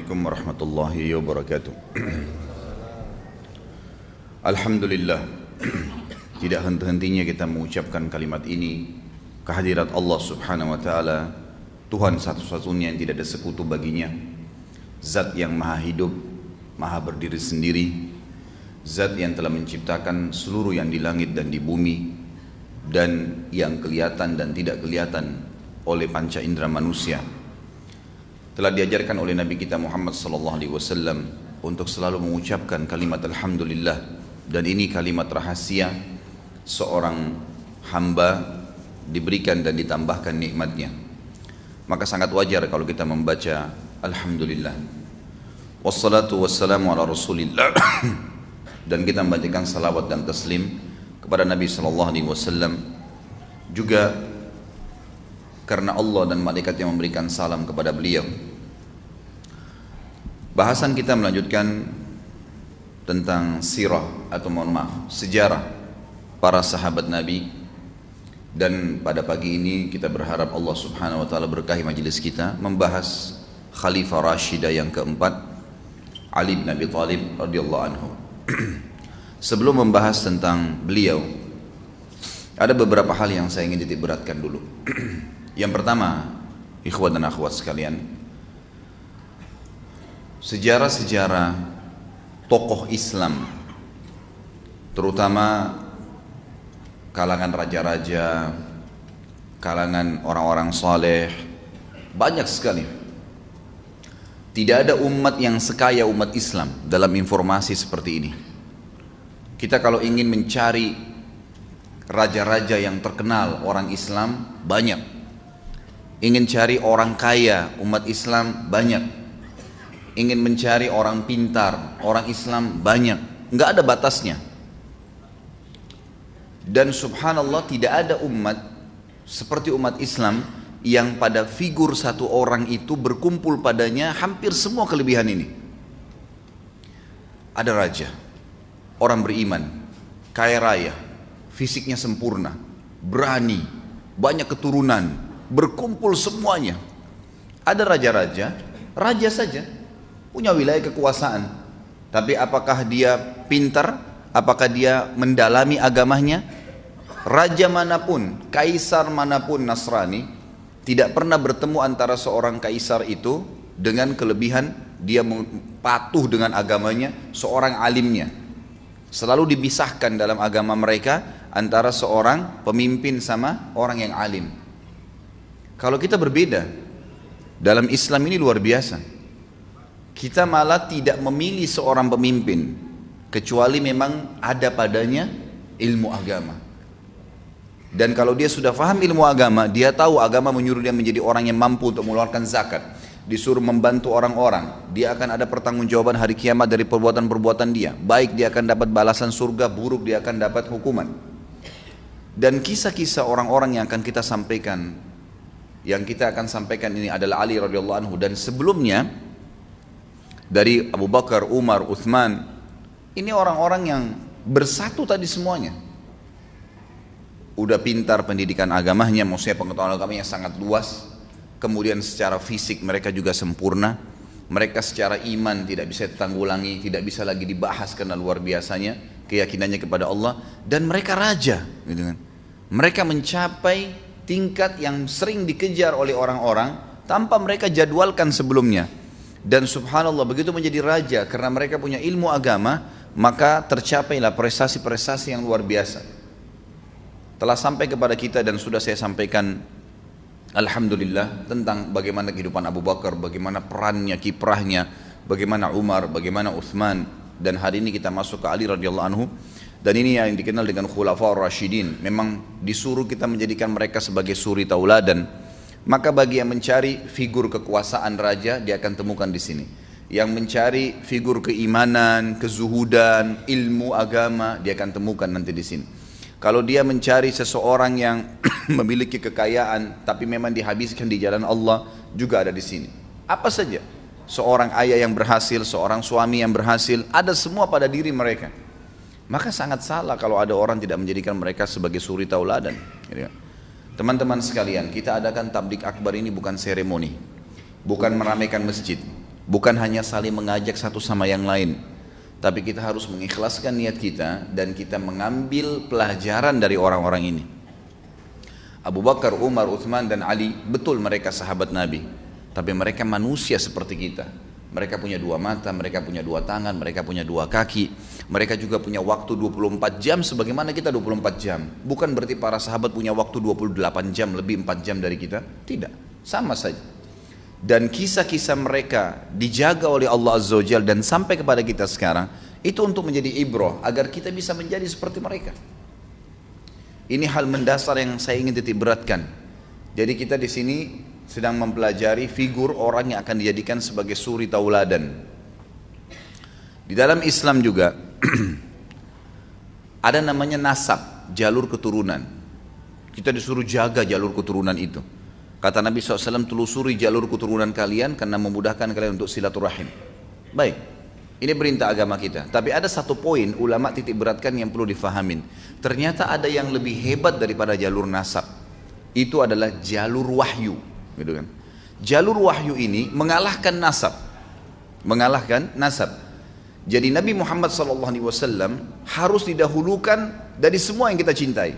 Assalamualaikum warahmatullahi wabarakatuh. Alhamdulillah, tidak henti-hentinya kita mengucapkan kalimat ini, kehadirat Allah subhanahu wa ta'ala, Tuhan satu-satunya yang tidak ada sekutu baginya, Zat yang maha hidup, maha berdiri sendiri, Zat yang telah menciptakan seluruh yang di langit dan di bumi, dan yang kelihatan dan tidak kelihatan oleh panca indera manusia. Telah diajarkan oleh Nabi kita Muhammad SAW untuk selalu mengucapkan kalimat Alhamdulillah, dan ini kalimat rahasia seorang hamba diberikan dan ditambahkan nikmatnya. Maka sangat wajar kalau kita membaca Alhamdulillah, wassalatu wassalamu ala rasulillah, dan kita membacakan salawat dan taslim kepada Nabi SAW, juga karena Allah dan malaikatnya memberikan salam kepada beliau. Bahasan kita melanjutkan tentang sirah atau mohon maaf, sejarah para sahabat Nabi. Dan pada pagi ini kita berharap Allah subhanahu wa ta'ala berkahi majelis kita membahas Khalifah Rashidah yang keempat, Ali bin Abi Thalib radhiyallahu anhu. Sebelum membahas tentang beliau, ada beberapa hal yang saya ingin titik beratkan dulu. Yang pertama, ikhwan dan akhwat sekalian, sejarah-sejarah tokoh Islam, terutama kalangan raja-raja, kalangan orang-orang saleh, banyak sekali. Tidak ada umat yang sekaya umat Islam dalam informasi seperti ini. Kita kalau ingin mencari raja-raja yang terkenal orang Islam, banyak. Ingin cari orang kaya umat Islam, banyak. Ingin mencari orang pintar orang Islam, banyak. Nggak ada batasnya. Dan subhanallah, tidak ada umat seperti umat Islam yang pada figur satu orang itu berkumpul padanya hampir semua kelebihan ini. Ada raja, orang beriman, kaya raya, fisiknya sempurna, berani, banyak keturunan, berkumpul semuanya. Ada raja-raja, raja saja, punya wilayah kekuasaan, tapi apakah dia pintar? Apakah dia mendalami agamanya? Raja manapun, kaisar manapun Nasrani, tidak pernah bertemu antara seorang kaisar itu dengan kelebihan dia patuh dengan agamanya, seorang alimnya. Selalu dipisahkan dalam agama mereka antara seorang pemimpin sama orang yang alim. Kalau kita berbeda, dalam Islam ini luar biasa. Kita malah tidak memilih seorang pemimpin kecuali memang ada padanya ilmu agama. Dan kalau dia sudah paham ilmu agama, dia tahu agama menyuruh dia menjadi orang yang mampu untuk mengeluarkan zakat, disuruh membantu orang-orang, dia akan ada pertanggungjawaban hari kiamat dari perbuatan-perbuatan dia. Baik dia akan dapat balasan surga, buruk dia akan dapat hukuman. Dan kisah-kisah orang-orang yang akan kita sampaikan, yang kita akan sampaikan ini adalah Ali radhiyallahu anhu, dan sebelumnya dari Abu Bakar, Umar, Uthman. Ini orang-orang yang bersatu tadi semuanya. Udah pintar pendidikan agamanya, maksudnya pengetahuan agamanya sangat luas. Kemudian secara fisik mereka juga sempurna. Mereka secara iman tidak bisa ditanggulangi, tidak bisa lagi dibahas karena luar biasanya keyakinannya kepada Allah. Dan mereka raja, gitu kan. Mereka mencapai tingkat yang sering dikejar oleh orang-orang tanpa mereka jadwalkan sebelumnya. Dan subhanallah, begitu menjadi raja karena mereka punya ilmu agama, maka tercapailah prestasi-prestasi yang luar biasa. Telah sampai kepada kita dan sudah saya sampaikan alhamdulillah tentang bagaimana kehidupan Abu Bakar, bagaimana perannya, kiprahnya, bagaimana Umar, bagaimana Uthman, dan hari ini kita masuk ke Ali radhiyallahu anhu. Dan ini yang dikenal dengan Khulafaur Rasyidin. Memang disuruh kita menjadikan mereka sebagai suri tauladan. Maka bagi yang mencari figur kekuasaan raja, dia akan temukan di sini. Yang mencari figur keimanan, kezuhudan, ilmu agama, dia akan temukan nanti di sini. Kalau dia mencari seseorang yang memiliki kekayaan tapi memang dihabiskan di jalan Allah, juga ada di sini. Apa saja, seorang ayah yang berhasil, seorang suami yang berhasil, ada semua pada diri mereka. Maka sangat salah kalau ada orang tidak menjadikan mereka sebagai suri tauladan. Teman-teman sekalian, kita adakan tablik akbar ini bukan seremoni, bukan meramaikan masjid. Bukan hanya saling mengajak satu sama yang lain, tapi kita harus mengikhlaskan niat kita dan kita mengambil pelajaran dari orang-orang ini. Abu Bakar, Umar, Uthman dan Ali, betul mereka sahabat Nabi, tapi mereka manusia seperti kita. Mereka punya dua mata, mereka punya dua tangan, mereka punya dua kaki. Mereka juga punya waktu 24 jam sebagaimana kita 24 jam. Bukan berarti para sahabat punya waktu 28 jam, lebih 4 jam dari kita. Tidak, sama saja. Dan kisah-kisah mereka dijaga oleh Allah Azza wa Jalla dan sampai kepada kita sekarang, itu untuk menjadi ibrah agar kita bisa menjadi seperti mereka. Ini hal mendasar yang saya ingin titik beratkan. Jadi kita di sini sedang mempelajari figur orang yang akan dijadikan sebagai suri tauladan. Di dalam Islam juga ada namanya nasab, jalur keturunan. Kita disuruh jaga jalur keturunan itu. Kata Nabi SAW, telusuri jalur keturunan kalian karena memudahkan kalian untuk silaturahim. Baik, ini perintah agama kita. Tapi ada satu poin ulama titik beratkan yang perlu difahamin. Ternyata ada yang lebih hebat daripada jalur nasab. Itu adalah jalur wahyu, gitu kan? Jalur wahyu ini mengalahkan nasab. Mengalahkan nasab. Jadi Nabi Muhammad SAW harus didahulukan dari semua yang kita cintai.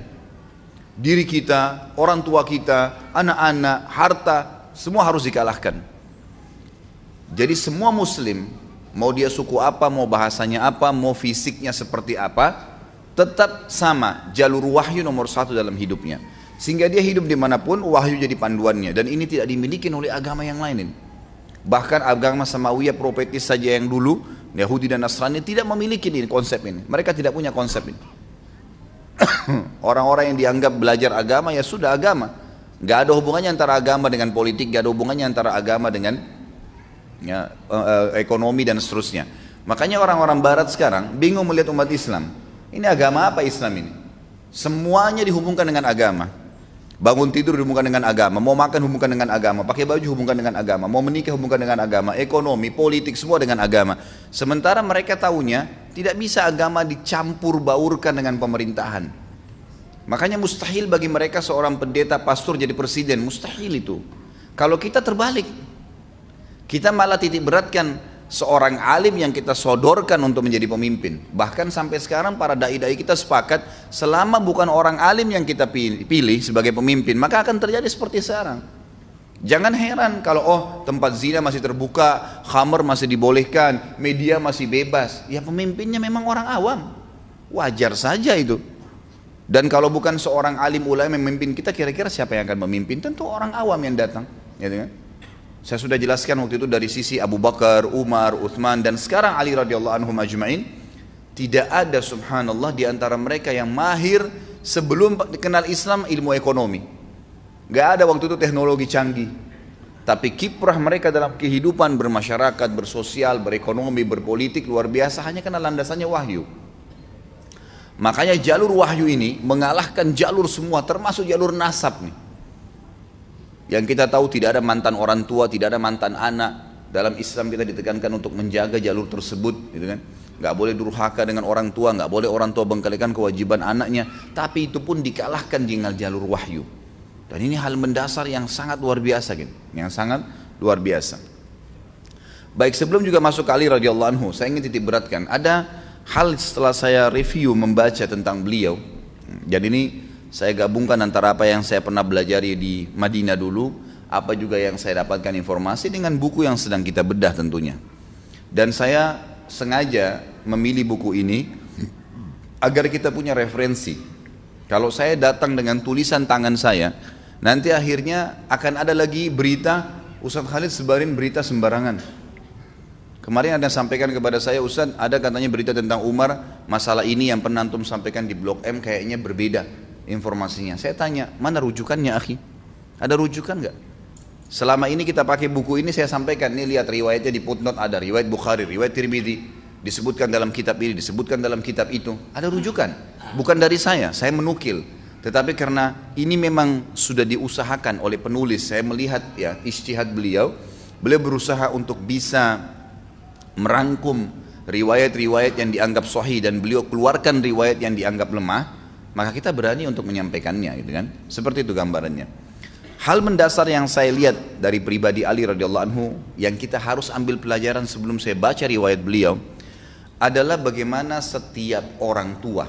Diri kita, orang tua kita, anak-anak, harta, semua harus dikalahkan. Jadi semua muslim, mau dia suku apa, mau bahasanya apa, mau fisiknya seperti apa, tetap sama, jalur wahyu nomor satu dalam hidupnya. Sehingga dia hidup dimanapun, wahyu jadi panduannya. Dan ini tidak dimiliki oleh agama yang lain. Bahkan agama Samawiyah profetis saja yang dulu, Yahudi dan Nasrani tidak memiliki ini, konsep ini. Mereka tidak punya konsep ini. Orang-orang yang dianggap belajar agama, ya sudah agama. Gak ada hubungannya antara agama dengan politik, gak ada hubungannya antara agama dengan ekonomi dan seterusnya. Makanya orang-orang barat sekarang bingung melihat umat Islam. Ini agama apa Islam ini? Semuanya dihubungkan dengan agama. Bangun tidur hubungkan dengan agama, mau makan hubungkan dengan agama, pakai baju hubungkan dengan agama, mau menikah hubungkan dengan agama, ekonomi, politik semua dengan agama. Sementara mereka tahunya tidak bisa agama dicampur baurkan dengan pemerintahan. Makanya mustahil bagi mereka seorang pendeta pastor jadi presiden, mustahil itu. Kalau kita terbalik, kita malah titik beratkan seorang alim yang kita sodorkan untuk menjadi pemimpin. Bahkan sampai sekarang para dai-dai kita sepakat, selama bukan orang alim yang kita pilih sebagai pemimpin, maka akan terjadi seperti sekarang. Jangan heran kalau tempat zina masih terbuka, khamr masih dibolehkan, media masih bebas. Ya pemimpinnya memang orang awam, wajar saja itu. Dan kalau bukan seorang alim ulama yang memimpin kita, kira-kira siapa yang akan memimpin? Tentu orang awam yang datang, gitu kan? Saya sudah jelaskan waktu itu dari sisi Abu Bakar, Umar, Uthman dan sekarang Ali radhiyallahu anhum ajma'in. Tidak ada subhanallah di antara mereka yang mahir sebelum dikenal Islam ilmu ekonomi. Gak ada waktu itu teknologi canggih. Tapi kiprah mereka dalam kehidupan bermasyarakat, bersosial, berekonomi, berpolitik luar biasa hanya karena landasannya wahyu. Makanya jalur wahyu ini mengalahkan jalur semua termasuk jalur nasab nih. Yang kita tahu tidak ada mantan orang tua, tidak ada mantan anak. Dalam Islam kita ditekankan untuk menjaga jalur tersebut, gitu kan? Gak boleh durhaka dengan orang tua, gak boleh orang tua bengkalikan kewajiban anaknya. Tapi itu pun dikalahkan dengan jalur wahyu. Dan ini hal mendasar yang sangat luar biasa, gitu. Yang sangat luar biasa. Baik, sebelum juga masuk ke Ali radhiyallahu anhu, saya ingin titik beratkan. Ada hal setelah saya review membaca tentang beliau. Jadi ini saya gabungkan antara apa yang saya pernah belajar di Madinah dulu, apa juga yang saya dapatkan informasi dengan buku yang sedang kita bedah tentunya. Dan saya sengaja memilih buku ini agar kita punya referensi. Kalau saya datang dengan tulisan tangan saya, nanti akhirnya akan ada lagi berita, Ustaz Khalid sebarin berita sembarangan. Kemarin ada sampaikan kepada saya, Ustaz ada katanya berita tentang Umar, masalah ini yang pernah antum sampaikan di Blok M kayaknya berbeda informasinya. Saya tanya, mana rujukannya akhi? Ada rujukan nggak? Selama ini kita pakai buku ini, saya sampaikan, nih lihat riwayatnya di footnote ada, riwayat Bukhari, riwayat Tirmidzi, disebutkan dalam kitab ini, disebutkan dalam kitab itu. Ada rujukan, bukan dari saya menukil. Tetapi karena ini memang sudah diusahakan oleh penulis, saya melihat ya ijtihad beliau berusaha untuk bisa merangkum riwayat-riwayat yang dianggap sahih dan beliau keluarkan riwayat yang dianggap lemah. Maka kita berani untuk menyampaikannya, gitu kan? Seperti itu gambarannya. Hal mendasar yang saya lihat dari pribadi Ali radhiyallahu anhu yang kita harus ambil pelajaran sebelum saya baca riwayat beliau adalah bagaimana setiap orang tua.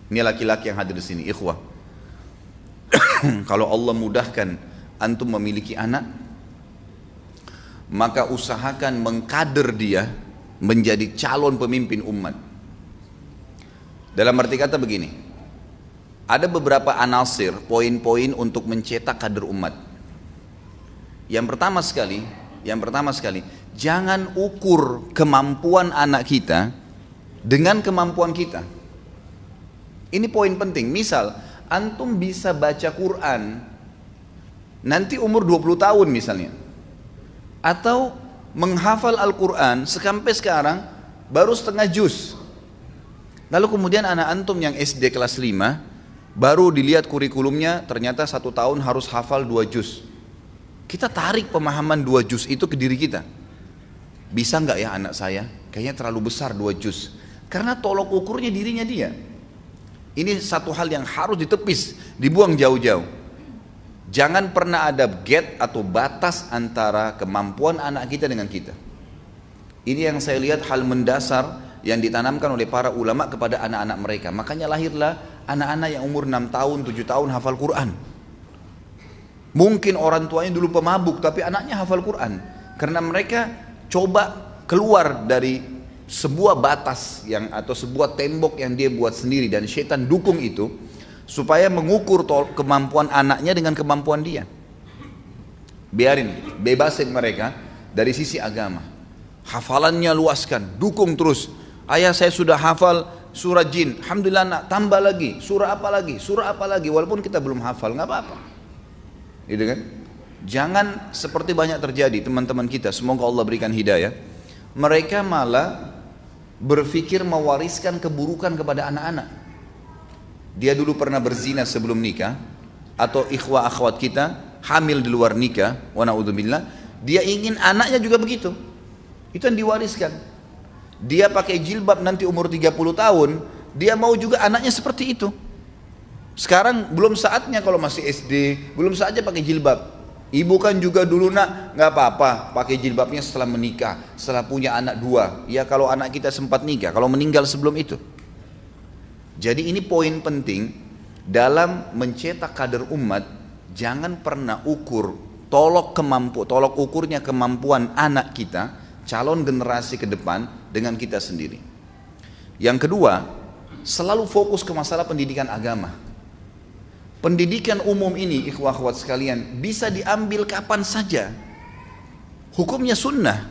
Ini laki-laki yang hadir di sini, ikhwah. Kalau Allah mudahkan antum memiliki anak, maka usahakan mengkader dia menjadi calon pemimpin umat. Dalam arti kata begini, ada beberapa anasir, poin-poin untuk mencetak kader umat. Yang pertama sekali, jangan ukur kemampuan anak kita dengan kemampuan kita. Ini poin penting. Misal, antum bisa baca Quran nanti umur 20 tahun misalnya. Atau menghafal Al-Quran sampai sekarang baru setengah juz. Lalu kemudian anak antum yang SD kelas 5 baru dilihat kurikulumnya, ternyata 1 tahun harus hafal 2 juz. Kita tarik pemahaman 2 juz itu ke diri kita. Bisa nggak ya anak saya? Kayaknya terlalu besar 2 juz. Karena tolok ukurnya dirinya dia. Ini satu hal yang harus ditepis, dibuang jauh-jauh. Jangan pernah ada gap atau batas antara kemampuan anak kita dengan kita. Ini yang saya lihat hal mendasar yang ditanamkan oleh para ulama kepada anak-anak mereka. Makanya lahirlah anak-anak yang umur 6 tahun, 7 tahun hafal Quran. Mungkin orang tuanya dulu pemabuk, tapi anaknya hafal Quran. Karena mereka coba keluar dari sebuah batas atau sebuah tembok yang dia buat sendiri, dan syaitan dukung itu supaya mengukur kemampuan anaknya dengan kemampuan dia. Biarin, bebasin mereka dari sisi agama. Hafalannya luaskan, dukung terus. Ayah saya sudah hafal surah jin, alhamdulillah nak, tambah lagi, surah apa lagi, walaupun kita belum hafal, nggak apa-apa. Gitu kan? Jangan seperti banyak terjadi teman-teman kita, semoga Allah berikan hidayah. Mereka malah berpikir mewariskan keburukan kepada anak-anak. Dia dulu pernah berzina sebelum nikah, atau ikhwah akhwat kita hamil di luar nikah, wa na'udzubillah, dia ingin anaknya juga begitu. Itu yang diwariskan. Dia pakai jilbab nanti umur 30 tahun, dia mau juga anaknya seperti itu. Sekarang belum saatnya kalau masih SD, belum saatnya pakai jilbab. Ibu kan juga dulu nak, nggak apa-apa, pakai jilbabnya setelah menikah, setelah punya anak 2. Ya kalau anak kita sempat nikah, kalau meninggal sebelum itu. Jadi ini poin penting dalam mencetak kader umat. Jangan pernah ukur, tolok ukurnya kemampuan anak kita, calon generasi ke depan dengan kita sendiri. Yang kedua, selalu fokus ke masalah pendidikan agama. Pendidikan umum ini, ikhwah akhwat sekalian, bisa diambil kapan saja. Hukumnya sunnah.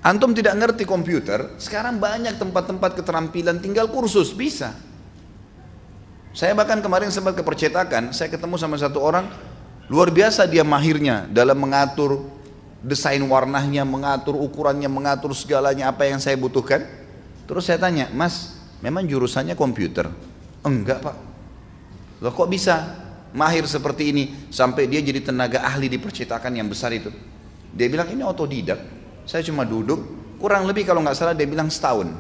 Antum tidak ngerti komputer, sekarang banyak tempat-tempat keterampilan, tinggal kursus, bisa. Saya bahkan kemarin sempat ke percetakan, saya ketemu sama satu orang, luar biasa dia mahirnya dalam mengatur desain warnanya, mengatur ukurannya, mengatur segalanya apa yang saya butuhkan. Terus saya tanya, mas, memang jurusannya komputer? Enggak pak. Loh kok bisa mahir seperti ini sampai dia jadi tenaga ahli di percetakan yang besar itu? Dia bilang ini otodidak, saya cuma duduk, kurang lebih kalau nggak salah dia bilang setahun.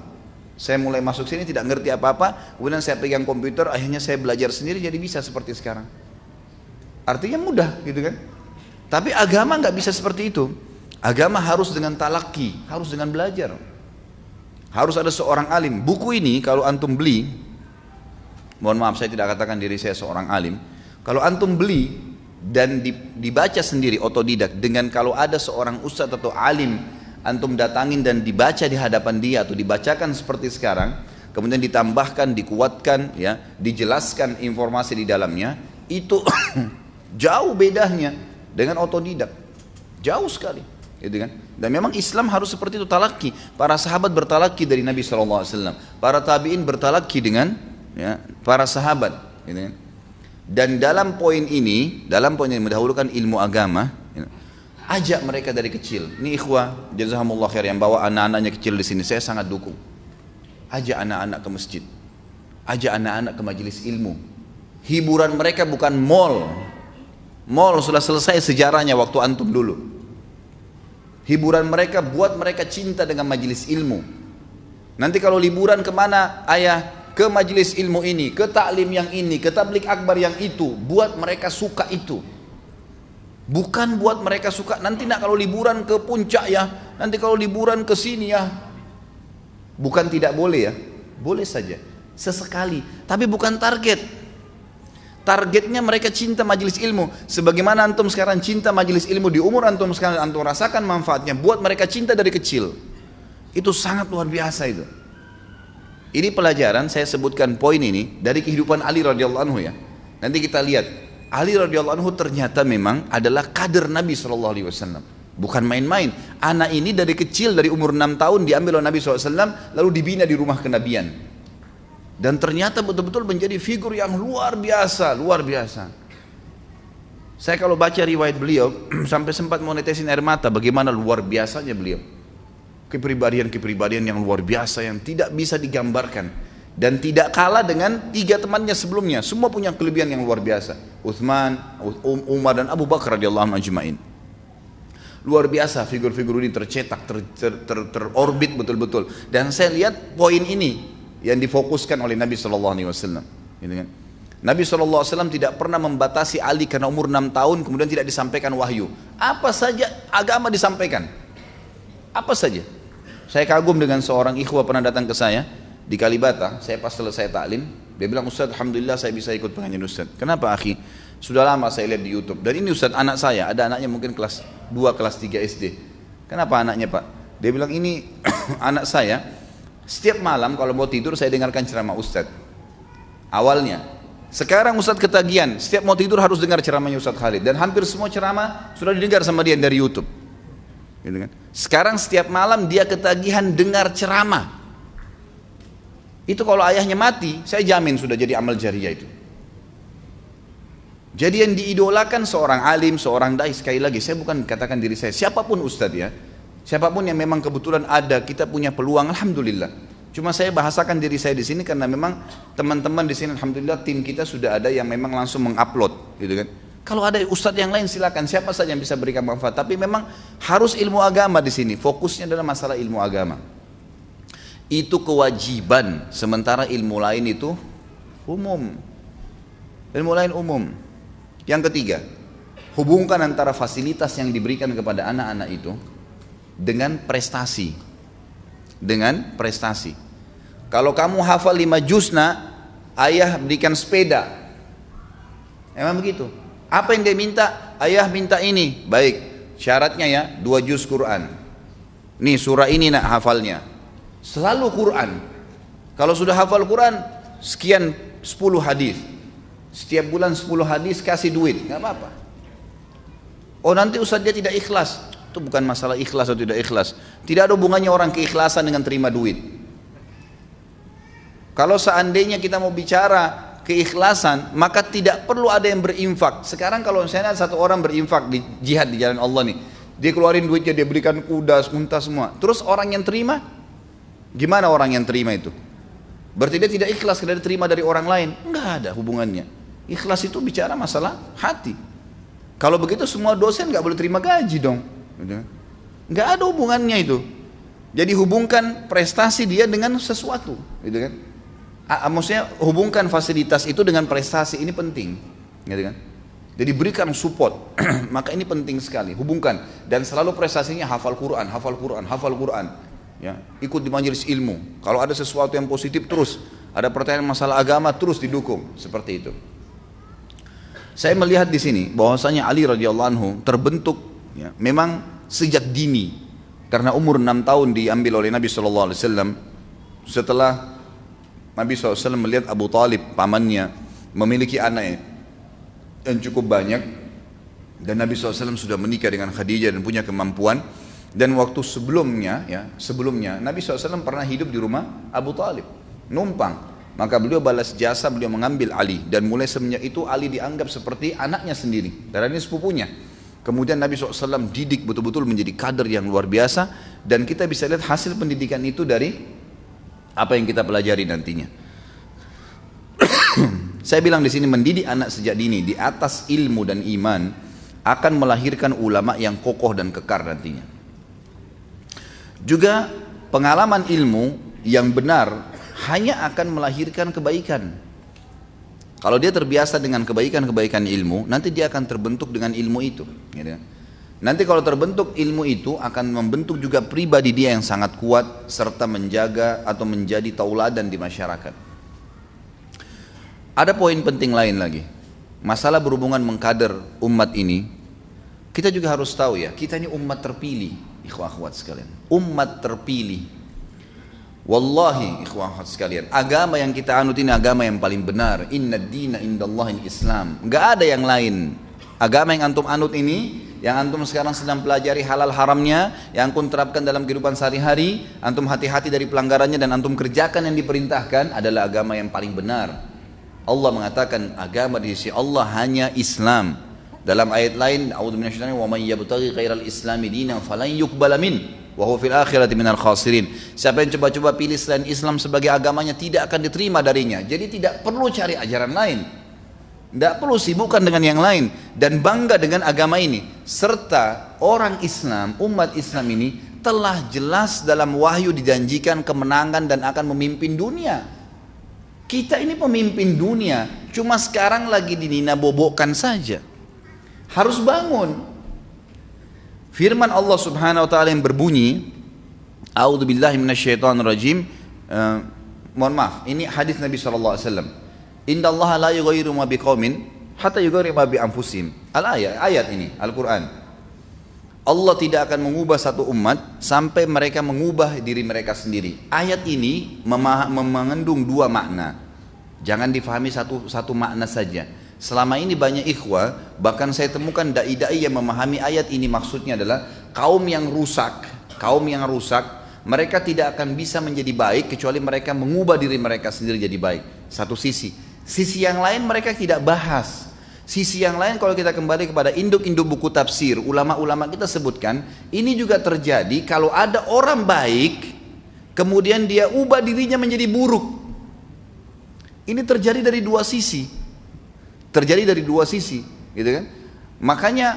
Saya mulai masuk sini tidak ngerti apa-apa, kemudian saya pegang komputer, akhirnya saya belajar sendiri jadi bisa seperti sekarang. Artinya mudah gitu kan? Tapi agama nggak bisa seperti itu. Agama harus dengan talaki, harus dengan belajar. Harus ada seorang alim. Buku ini kalau antum beli, mohon maaf saya tidak katakan diri saya seorang alim. Kalau antum beli dan dibaca sendiri otodidak, dengan kalau ada seorang ustadz atau alim antum datangin dan dibaca di hadapan dia atau dibacakan seperti sekarang, kemudian ditambahkan, dikuatkan, ya, dijelaskan informasi di dalamnya, itu jauh bedanya dengan otodidak, jauh sekali, gitu kan? Dan memang Islam harus seperti itu, talaki. Para sahabat bertalaki dari Nabi SAW, para tabiin bertalaki dengan para sahabat, gitu kan? Dan dalam poin ini mendahulukan ilmu agama, ajak mereka dari kecil. Ini ikhwah, jazakumullah khair, yang bawa anak-anaknya kecil di sini, saya sangat dukung. Ajak anak-anak ke masjid, ajak anak-anak ke majelis ilmu. Hiburan mereka bukan mall. Mall sudah selesai sejarahnya waktu antum dulu. Hiburan mereka buat mereka cinta dengan majelis ilmu. Nanti kalau liburan kemana, ayah ke majelis ilmu ini, ke taklim yang ini, ke tablik akbar yang itu, buat mereka suka itu. Bukan buat mereka suka, nanti nak kalau liburan ke puncak ya, nanti kalau liburan ke sini ya. Bukan tidak boleh ya, boleh saja, sesekali, tapi bukan target. Targetnya mereka cinta majelis ilmu. Sebagaimana antum sekarang cinta majelis ilmu di umur antum sekarang, antum rasakan manfaatnya, buat mereka cinta dari kecil. Itu sangat luar biasa itu. Ini pelajaran, saya sebutkan poin ini dari kehidupan Ali radhiyallahu anhu ya. Nanti kita lihat. Ali radhiyallahu anhu ternyata memang adalah kader Nabi SAW. Bukan main-main. Anak ini dari kecil, dari umur 6 tahun diambil oleh Nabi SAW, lalu dibina di rumah kenabian. Dan ternyata betul-betul menjadi figur yang luar biasa, luar biasa. Saya kalau baca riwayat beliau, sampai sempat mau netesin air mata, bagaimana luar biasanya beliau. Kepribadian-kepribadian yang luar biasa, yang tidak bisa digambarkan. Dan tidak kalah dengan 3 temannya sebelumnya. Semua punya kelebihan yang luar biasa. Uthman, Umar dan Abu Bakar radhiyallahu anhum ajma'in. Luar biasa figur-figur ini tercetak, terorbit betul-betul. Dan saya lihat poin ini yang difokuskan oleh Nabi SAW. Gitu kan? Nabi SAW tidak pernah membatasi Ali karena umur 6 tahun kemudian tidak disampaikan wahyu. Apa saja agama disampaikan. Apa saja. Saya kagum dengan seorang ikhwah pernah datang ke saya di Kalibata, saya pas selesai taklim, dia bilang, Ustaz, alhamdulillah saya bisa ikut pengajian Ustaz. Kenapa akhi? Sudah lama saya lihat di YouTube. Dan ini Ustaz, anak saya, ada anaknya mungkin kelas 2, kelas 3 SD. Kenapa anaknya Pak? Dia bilang, ini anak saya, setiap malam kalau mau tidur saya dengarkan ceramah Ustaz. Awalnya. Sekarang Ustaz ketagihan, setiap mau tidur harus dengar ceramahnya Ustaz Khalid. Dan hampir semua ceramah sudah didengar sama dia dari YouTube. Gitu kan? Sekarang setiap malam dia ketagihan dengar ceramah. Itu kalau ayahnya mati, saya jamin sudah jadi amal jariah itu. Jadi yang diidolakan seorang alim, seorang dai, sekali lagi saya bukan katakan diri saya, siapapun ustadz ya, siapapun yang memang kebetulan ada, kita punya peluang, alhamdulillah. Cuma saya bahasakan diri saya di sini karena memang teman-teman di sini, alhamdulillah tim kita sudah ada yang memang langsung mengupload, gitu kan. Kalau ada ustadz yang lain silakan, siapa saja yang bisa berikan manfaat. Tapi memang harus ilmu agama di sini, fokusnya adalah masalah ilmu agama. Itu kewajiban, sementara ilmu lain itu umum. Ilmu lain umum. Yang ketiga, hubungkan antara fasilitas yang diberikan kepada anak-anak itu dengan prestasi. Dengan prestasi. Kalau kamu hafal 5 juzna, ayah berikan sepeda. Emang begitu. Apa yang dia minta? Ayah minta ini. Baik, syaratnya ya 2 juz Quran. Nih surah ini nak hafalnya. Selalu Quran. Kalau sudah hafal Quran, sekian 10 hadis. Setiap bulan 10 hadis kasih duit, nggak apa-apa. Oh nanti Ustaz dia tidak ikhlas. Itu bukan masalah ikhlas atau tidak ikhlas. Tidak ada hubungannya orang keikhlasan dengan terima duit. Kalau seandainya kita mau bicara keikhlasan, maka tidak perlu ada yang berinfak. Sekarang kalau misalnya ada satu orang berinfak di jihad di jalan Allah nih, dia keluarin duitnya, dia berikan kuda, unta semua. Terus orang yang terima, gimana orang yang terima itu? Berarti dia tidak ikhlas karena dia terima dari orang lain. Enggak ada hubungannya. Ikhlas itu bicara masalah hati. Kalau begitu semua dosen enggak boleh terima gaji dong. Enggak ada hubungannya itu. Jadi hubungkan prestasi dia dengan sesuatu, gitu kan? Maksudnya hubungkan fasilitas itu dengan prestasi, ini penting, gitu kan? Jadi berikan support, maka ini penting sekali. Hubungkan dan selalu prestasinya hafal Quran, hafal Quran, hafal Quran. Ya, ikut di majelis ilmu. Kalau ada sesuatu yang positif terus, ada pertanyaan masalah agama terus didukung, seperti itu. Saya melihat di sini bahwasanya Ali radhiyallahu anhu terbentuk ya, memang sejak dini karena umur 6 tahun diambil oleh Nabi SAW. Setelah Nabi SAW melihat Abu Talib pamannya memiliki anak yang cukup banyak dan Nabi SAW sudah menikah dengan Khadijah dan punya kemampuan. Dan waktu sebelumnya Nabi SAW pernah hidup di rumah Abu Talib, numpang. Maka beliau balas jasa, beliau mengambil Ali. Dan mulai semenjak itu Ali dianggap seperti anaknya sendiri, karena ini sepupunya. Kemudian Nabi SAW didik betul-betul menjadi kader yang luar biasa. Dan kita bisa lihat hasil pendidikan itu dari apa yang kita pelajari nantinya. Saya bilang di sini, mendidik anak sejak dini di atas ilmu dan iman akan melahirkan ulama yang kokoh dan kekar nantinya. Juga pengalaman ilmu yang benar hanya akan melahirkan kebaikan. Kalau dia terbiasa dengan kebaikan-kebaikan ilmu, nanti dia akan terbentuk dengan ilmu itu. Gitu. Nanti kalau terbentuk ilmu itu akan membentuk juga pribadi dia yang sangat kuat serta menjaga atau menjadi tauladan di masyarakat. Ada poin penting lain lagi. Masalah berhubungan mengkader umat ini, kita juga harus tahu ya, kita ini umat terpilih, ikhwah akhwat sekalian. Umat terpilih. Wallahi ikhwah akhwat sekalian, agama yang kita anut ini agama yang paling benar. Inna dina indallahil Islam. Enggak ada yang lain. Agama yang antum anut ini, yang antum sekarang sedang pelajari halal haramnya, yang antum terapkan dalam kehidupan sehari-hari, antum hati-hati dari pelanggarannya dan antum kerjakan yang diperintahkan adalah agama yang paling benar. Allah mengatakan agama di sisi Allah hanya Islam. Dalam ayat lain, a'udzu minasyaitonir rajim, wa may yabtaghi ghairal islami dinan falan yuqbala min wa huwa fil akhirati minal khasirin. Siapa yang coba-coba pilih selain Islam sebagai agamanya tidak akan diterima darinya. Jadi tidak perlu cari ajaran lain. Tidak perlu sibukkan dengan yang lain dan bangga dengan agama ini. Serta orang Islam, umat Islam ini telah jelas dalam wahyu dijanjikan kemenangan dan akan memimpin dunia. Kita ini pemimpin dunia, cuma sekarang lagi dinina-bobokkan saja. Harus bangun. Firman Allah Subhanahu wa taala yang berbunyi, A'udzubillahi minasyaitonirrajim. Mohon maaf, ini hadis Nabi sallallahu alaihi wasallam. Innallaha la yughayyiru ma biqaumin hatta yughayyiru ma bi anfusihim. Ayat ini Al-Qur'an. Allah tidak akan mengubah satu umat sampai mereka mengubah diri mereka sendiri. Ayat ini mengandung dua makna. Jangan difahami satu makna saja. Selama ini banyak ikhwah, bahkan saya temukan dai-dai yang memahami ayat ini maksudnya adalah kaum yang rusak, mereka tidak akan bisa menjadi baik kecuali mereka mengubah diri mereka sendiri jadi baik. Satu sisi yang lain mereka tidak bahas. Sisi yang lain kalau kita kembali kepada induk-induk buku tafsir, ulama-ulama kita sebutkan, ini juga terjadi kalau ada orang baik, kemudian dia ubah dirinya menjadi buruk. Ini terjadi dari dua sisi. Gitu kan? Makanya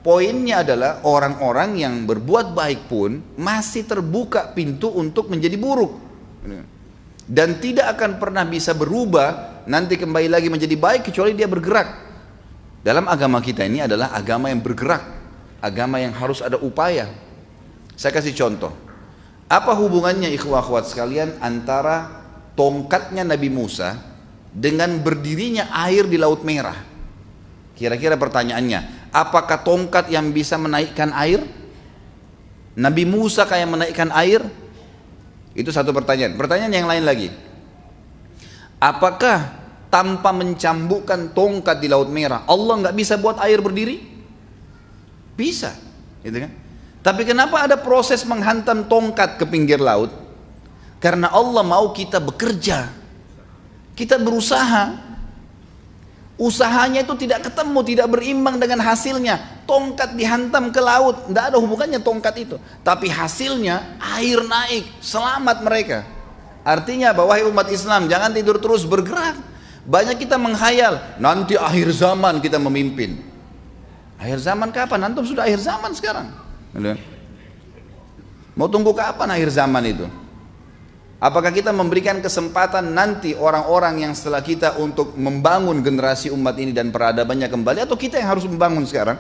poinnya adalah orang-orang yang berbuat baik pun masih terbuka pintu untuk menjadi buruk. Dan tidak akan pernah bisa berubah nanti kembali lagi menjadi baik kecuali dia bergerak. Dalam agama kita ini adalah agama yang bergerak, agama yang harus ada upaya. Saya kasih contoh. Apa hubungannya ikhwah akhwat sekalian antara tongkatnya Nabi Musa dengan berdirinya air di Laut Merah? Kira-kira pertanyaannya, apakah tongkat yang bisa menaikkan air? Nabi Musa kayak menaikkan air? Itu satu pertanyaan. Pertanyaan yang lain lagi, apakah tanpa mencambukkan tongkat di Laut Merah Allah nggak bisa buat air berdiri? Bisa, gitu kan? Tapi kenapa ada proses menghantam tongkat ke pinggir laut? Karena Allah mau kita bekerja, kita berusaha. Usahanya itu tidak ketemu, tidak berimbang dengan hasilnya. Tongkat dihantam ke laut, tidak ada hubungannya tongkat itu. Tapi hasilnya air naik, selamat mereka. Artinya bahwa wahai umat Islam, jangan tidur terus, bergerak. Banyak kita menghayal, nanti akhir zaman kita memimpin. Akhir zaman kapan? Antum sudah akhir zaman sekarang. Mau tunggu kapan akhir zaman itu? Apakah kita memberikan kesempatan nanti orang-orang yang setelah kita untuk membangun generasi umat ini dan peradabannya kembali, atau kita yang harus membangun sekarang?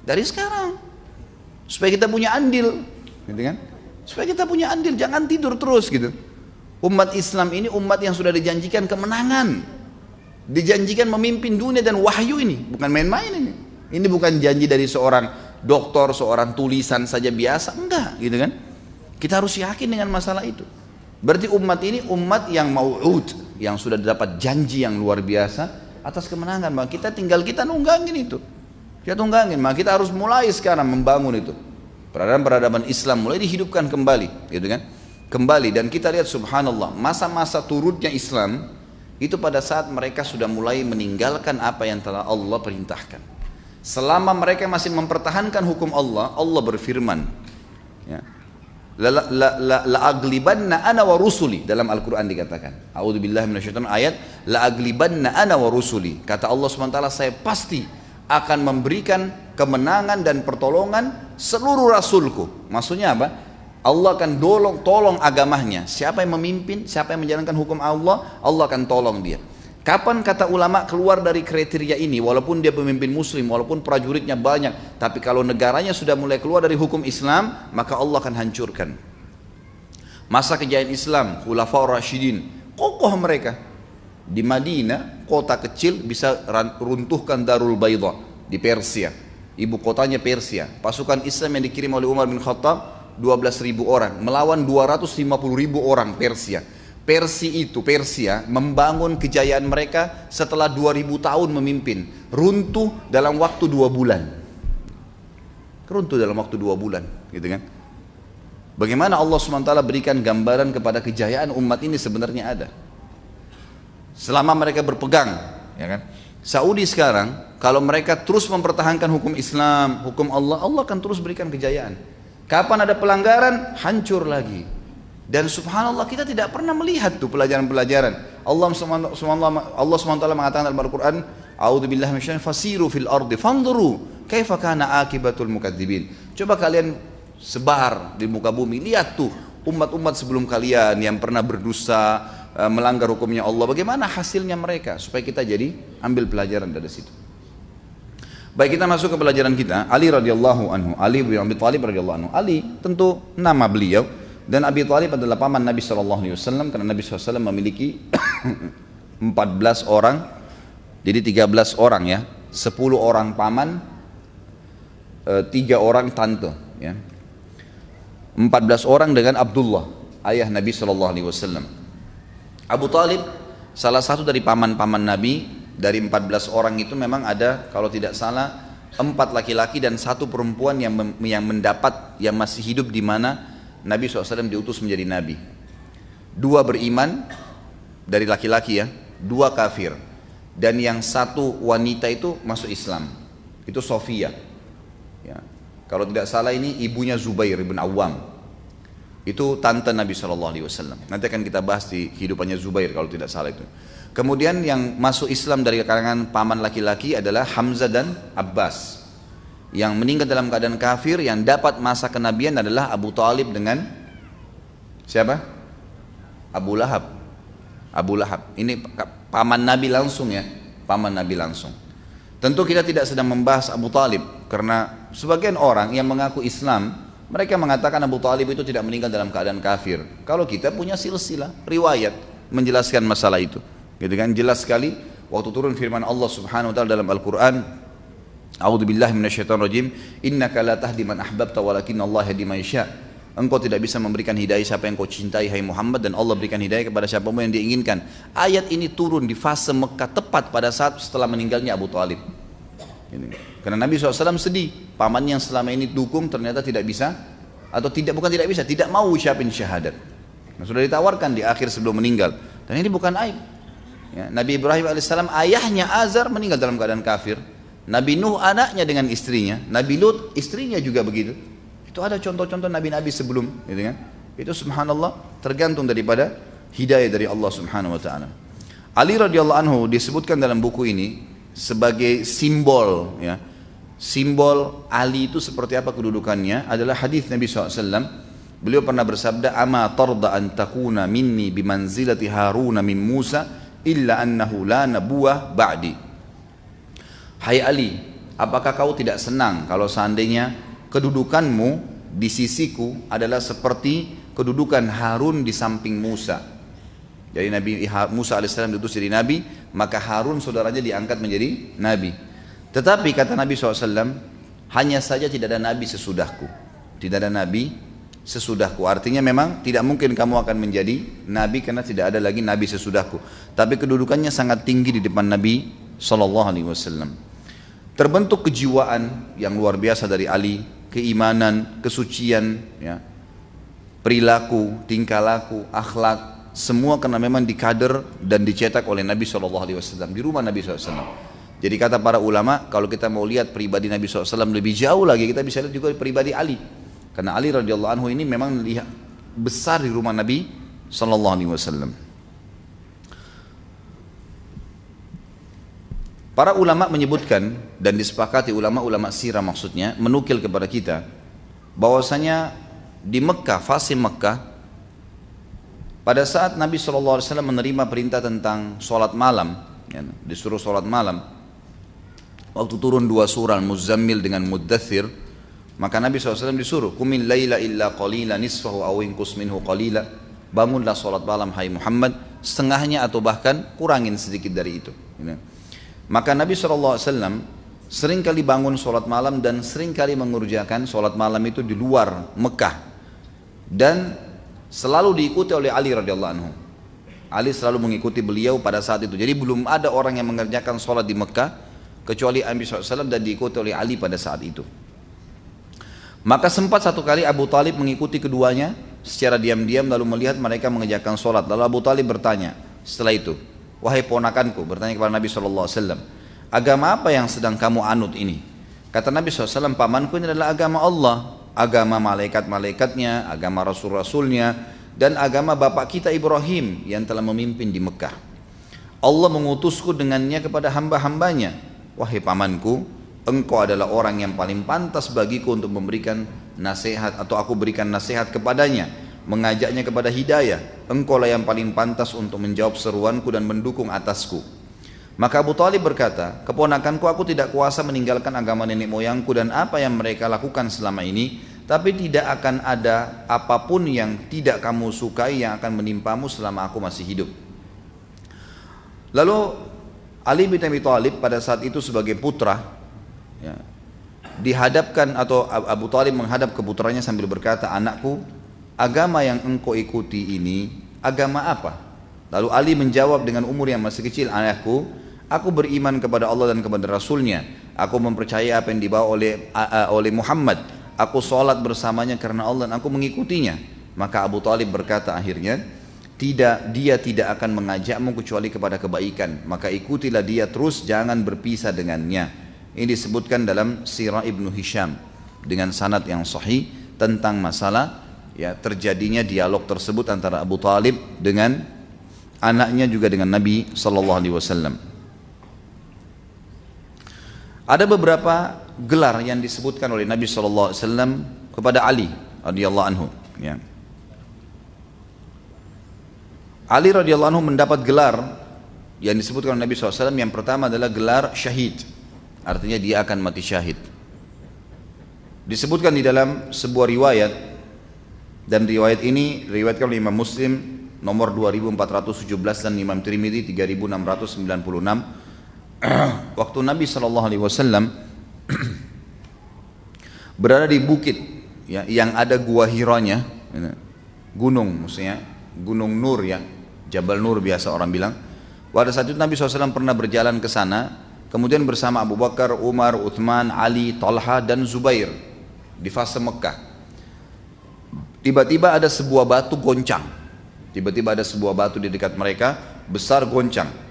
Dari sekarang, supaya kita punya andil, gitu kan? Supaya kita punya andil, jangan tidur terus gitu. Umat Islam ini umat yang sudah dijanjikan kemenangan, dijanjikan memimpin dunia dan wahyu ini, bukan main-main ini. Ini bukan janji dari seorang dokter, seorang tulisan saja biasa, enggak, gitu kan? Kita harus yakin dengan masalah itu. Berarti umat ini umat yang mau'ud, yang sudah dapat janji yang luar biasa atas kemenangan. Maka kita nunggangin itu. Kita tunggangin, maka kita harus mulai sekarang membangun itu. Peradaban Islam mulai dihidupkan kembali, gitu kan? Kembali, dan kita lihat subhanallah, masa-masa turunnya Islam itu pada saat mereka sudah mulai meninggalkan apa yang telah Allah perintahkan. Selama mereka masih mempertahankan hukum Allah, Allah berfirman, ya, la aglibanna ana wa rusuli, dalam Al-Quran dikatakan, a'udzubillahi minasyaitonir ayat la aglibanna ana wa rusuli, kata Allah SWT, saya pasti akan memberikan kemenangan dan pertolongan seluruh rasulku. Maksudnya apa? Allah akan tolong agamanya. Siapa yang memimpin, siapa yang menjalankan hukum Allah, Allah akan tolong dia. Kapan kata ulama keluar dari kriteria ini, walaupun dia pemimpin muslim, walaupun prajuritnya banyak, tapi kalau negaranya sudah mulai keluar dari hukum Islam, maka Allah akan hancurkan. Masa kejayaan Islam, Khulafaur Rasyidin, kokoh mereka. Di Madinah, kota kecil bisa runtuhkan Darul Bayda di Persia. Ibu kotanya Persia. Pasukan Islam yang dikirim oleh Umar bin Khattab 12.000 orang melawan 250.000 orang Persia. Persia membangun kejayaan mereka setelah 2000 tahun memimpin, runtuh dalam waktu 2 bulan. Runtuh dalam waktu 2 bulan, gitu kan? Bagaimana Allah SWT berikan gambaran kepada kejayaan umat ini sebenarnya ada. Selama mereka berpegang, ya kan? Saudi sekarang, kalau mereka terus mempertahankan hukum Islam, hukum Allah, Allah akan terus berikan kejayaan. Kapan ada pelanggaran, hancur lagi. Dan subhanallah kita tidak pernah melihat tuh pelajaran-pelajaran. Allah SWT mengatakan dalam Al-Quran, A'udzubillahi minasyaitonir fasiru fil ardi fanzuru kaifa kana akibatul mukadzibin. Coba kalian sebar di muka bumi, lihat tuh umat-umat sebelum kalian yang pernah berdosa, melanggar hukumnya Allah, bagaimana hasilnya mereka, supaya kita jadi ambil pelajaran dari situ. Baik, kita masuk ke pelajaran kita. Ali radhiyallahu anhu, Ali bin Abi Thalib radhiyallahu anhu. Ali tentu nama beliau. Dan Abi Thalib adalah paman Nabi SAW, karena Nabi SAW memiliki 14 orang, jadi 13 orang ya, 10 orang paman, 3 orang tante ya. 14 orang dengan Abdullah, ayah Nabi SAW. Abu Thalib salah satu dari paman-paman Nabi. Dari 14 orang itu memang ada, kalau tidak salah, 4 laki-laki dan 1 perempuan yang mendapat, yang masih hidup di mana Nabi SAW diutus menjadi Nabi. 2 beriman dari laki-laki ya, 2 kafir. Dan yang 1 wanita itu masuk Islam, itu Sofia ya. Kalau tidak salah ini ibunya Zubair bin Awam, itu tante Nabi SAW. Nanti akan kita bahas di kehidupannya Zubair kalau tidak salah itu. Kemudian yang masuk Islam dari kalangan paman laki-laki adalah Hamzah dan Abbas. Yang meninggal dalam keadaan kafir, yang dapat masa kenabian adalah Abu Thalib dengan siapa? Abu Lahab. Abu Lahab. Ini paman Nabi langsung ya, paman Nabi langsung. Tentu kita tidak sedang membahas Abu Thalib, karena sebagian orang yang mengaku Islam, mereka mengatakan Abu Thalib itu tidak meninggal dalam keadaan kafir. Kalau kita punya silsilah riwayat menjelaskan masalah itu, gitu kan? Jelas sekali waktu turun firman Allah Subhanahu wa taala dalam Al-Qur'an, A'udzubillahi minasyaitonirrajim, innaka la tahdi man ahbabta walakinnallaha yahdi man yasha. Engkau tidak bisa memberikan hidayah siapa yang kau cintai hai Muhammad, dan Allah berikan hidayah kepada siapa yang dia inginkan. Ayat ini turun di fase Mekah tepat pada saat setelah meninggalnya Abu Thalib. Karena Nabi SAW sedih, pamannya yang selama ini dukung ternyata tidak bisa, atau tidak mau ucapin syahadat. Nah, sudah ditawarkan di akhir sebelum meninggal, dan ini bukan aib ya. Nabi Ibrahim AS, ayahnya Azar meninggal dalam keadaan kafir. Nabi Nuh anaknya dengan istrinya, Nabi Lut istrinya juga begitu. Itu ada contoh-contoh nabi-nabi sebelum, gitu kan? Itu subhanallah tergantung daripada hidayah dari Allah Subhanahu wa taala. Ali radhiyallahu anhu disebutkan dalam buku ini sebagai simbol ya. Simbol Ali itu seperti apa kedudukannya adalah hadis Nabi SAW. Beliau pernah bersabda, "Ama tarda an takuna minni bimanzilati Haruna min Musa illa annahu la nabuwah ba'di." Hai Ali, apakah kau tidak senang kalau seandainya kedudukanmu di sisiku adalah seperti kedudukan Harun di samping Musa. Jadi Nabi Musa AS diutus jadi Nabi, maka Harun saudaranya diangkat menjadi Nabi. Tetapi kata Nabi SAW, hanya saja tidak ada Nabi sesudahku. Tidak ada Nabi sesudahku. Artinya memang tidak mungkin kamu akan menjadi Nabi karena tidak ada lagi Nabi sesudahku. Tapi kedudukannya sangat tinggi di depan Nabi SAW. Terbentuk kejiwaan yang luar biasa dari Ali, keimanan, kesucian, ya, perilaku, tingkah laku, akhlak, semua karena memang dikader dan dicetak oleh Nabi SAW di rumah Nabi SAW. Jadi kata para ulama, kalau kita mau lihat pribadi Nabi SAW lebih jauh lagi, kita bisa lihat juga pribadi Ali. Karena Ali radhiyallahu anhu ini memang lihat besar di rumah Nabi SAW. Para ulama menyebutkan dan disepakati ulama-ulama sirah maksudnya menukil kepada kita bahwasanya di Mekah, fase Mekah, pada saat Nabi SAW menerima perintah tentang sholat malam, ya, disuruh sholat malam. Waktu turun 2 surah Al-Muzammil dengan Muddathir, maka Nabi SAW disuruh, Qumil laila illa qalila nisfahu aw inqus minhu qalila. Bangunlah sholat malam hai Muhammad, setengahnya atau bahkan kurangin sedikit dari itu. Maka Nabi SAW sering kali bangun sholat malam dan sering kali mengerjakan sholat malam itu di luar Mekah. Dan selalu diikuti oleh Ali radhiyallahu anhu. Ali selalu mengikuti beliau pada saat itu. Jadi belum ada orang yang mengerjakan sholat di Mekah kecuali Nabi SAW dan diikuti oleh Ali pada saat itu. Maka sempat satu kali Abu Talib mengikuti keduanya secara diam-diam lalu melihat mereka mengerjakan sholat. Lalu Abu Talib bertanya setelah itu, wahai ponakanku, bertanya kepada Nabi SAW, agama apa yang sedang kamu anut ini? Kata Nabi SAW, pamanku ini adalah agama Allah, agama malaikat-malaikatnya, agama rasul-rasulnya, dan agama bapak kita Ibrahim yang telah memimpin di Mekah. Allah mengutusku dengannya kepada hamba-hambanya. Wahai pamanku, engkau adalah orang yang paling pantas bagiku untuk memberikan nasihat atau aku berikan nasihat kepadanya, mengajaknya kepada hidayah. Engkau lah yang paling pantas untuk menjawab seruanku dan mendukung atasku. Maka Abu Talib berkata, keponakanku, aku tidak kuasa meninggalkan agama nenek moyangku dan apa yang mereka lakukan selama ini, tapi tidak akan ada apapun yang tidak kamu sukai yang akan menimpamu selama aku masih hidup. Lalu Ali bin Abi Thalib pada saat itu sebagai putra, ya, dihadapkan atau Abu Talib menghadap ke putranya sambil berkata, anakku, agama yang engkau ikuti ini agama apa? Lalu Ali menjawab dengan umur yang masih kecil, anakku, aku beriman kepada Allah dan kepada Rasulnya, aku mempercayai apa yang dibawa oleh Muhammad, aku sholat bersamanya karena Allah dan aku mengikutinya. Maka Abu Talib berkata akhirnya, dia tidak akan mengajakmu kecuali kepada kebaikan, maka ikutilah dia terus, jangan berpisah dengannya. Ini disebutkan dalam Sirah Ibnu Hisham dengan sanad yang sahih tentang masalah ya terjadinya dialog tersebut antara Abu Talib dengan anaknya juga dengan Nabi SAW. Ada beberapa gelar yang disebutkan oleh Nabi SAW kepada Ali radhiyallahu anhu. Ya. Ali radhiyallahu anhu mendapat gelar yang disebutkan oleh Nabi SAW. Yang pertama adalah gelar syahid, artinya dia akan mati syahid. Disebutkan di dalam sebuah riwayat, dan riwayat ini riwayatkan oleh Imam Muslim nomor 2417 dan Imam Tirmidzi 3696. Waktu Nabi SAW berada di bukit ya, yang ada gua Hiranya, gunung maksudnya, Gunung Nur ya, Jabal Nur biasa orang bilang. Pada saat itu Nabi SAW pernah berjalan ke sana, kemudian bersama Abu Bakar, Umar, Uthman, Ali, Talha dan Zubair di fase Mekah. Tiba-tiba ada sebuah batu goncang. Tiba-tiba ada sebuah batu di dekat mereka, besar goncang.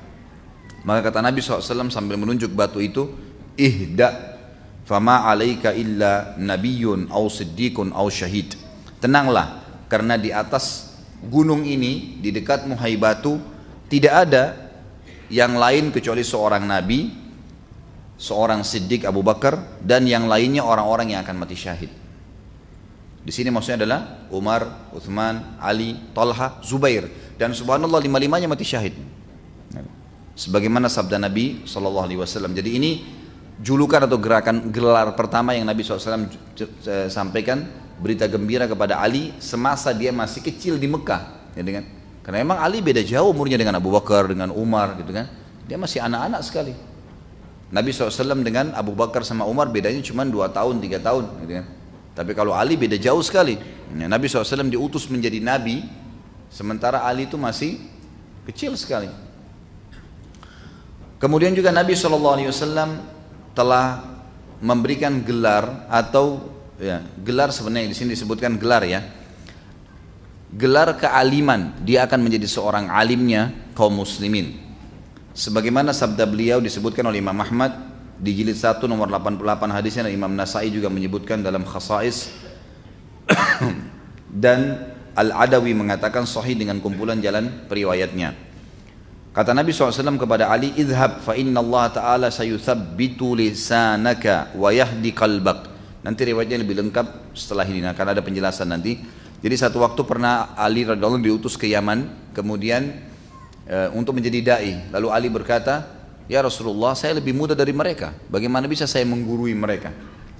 Maka kata Nabi SAW sambil menunjuk batu itu, ihda fama alaika illa nabiyyun aw siddiqun aw syahid. Tenanglah, karena di atas gunung ini, di dekatmu hai batu, tidak ada yang lain kecuali seorang nabi, seorang siddiq Abu Bakar, dan yang lainnya orang-orang yang akan mati syahid. Di sini maksudnya adalah Umar, Uthman, Ali, Talha, Zubair, dan subhanallah lima-limanya mati syahid. Sebagaimana sabda Nabi SAW. Jadi ini julukan atau gerakan gelar pertama yang Nabi SAW sampaikan, berita gembira kepada Ali semasa dia masih kecil di Mekah, ya kan? Karena memang Ali beda jauh umurnya dengan Abu Bakar, dengan Umar, gitu kan? Dia masih anak-anak sekali. Nabi SAW dengan Abu Bakar sama Umar bedanya cuma 2 tahun, 3 tahun, gitu kan? Tapi kalau Ali beda jauh sekali. Nabi SAW diutus menjadi Nabi, sementara Ali itu masih kecil sekali. Kemudian juga Nabi SAW telah memberikan gelar atau ya, gelar sebenarnya di sini disebutkan gelar ya, gelar kealiman. Dia akan menjadi seorang alimnya kaum muslimin. Sebagaimana sabda beliau disebutkan oleh Imam Ahmad di jilid 1 nomor 88 hadisnya, dan Imam Nasai juga menyebutkan dalam Khasais dan Al-Adawi mengatakan sahih dengan kumpulan jalan periwayatnya. Kata Nabi SAW kepada Ali, idhab fa inna Allah ta'ala sayuthabbitu lisanaka wa yahdi qalbak. Nanti riwayatnya lebih lengkap setelah ini, akan ada penjelasan nanti. Jadi satu waktu pernah Ali radhiyallahu anhu diutus ke Yaman, kemudian untuk menjadi dai. Lalu Ali berkata, ya Rasulullah, saya lebih muda dari mereka, bagaimana bisa saya menggurui mereka?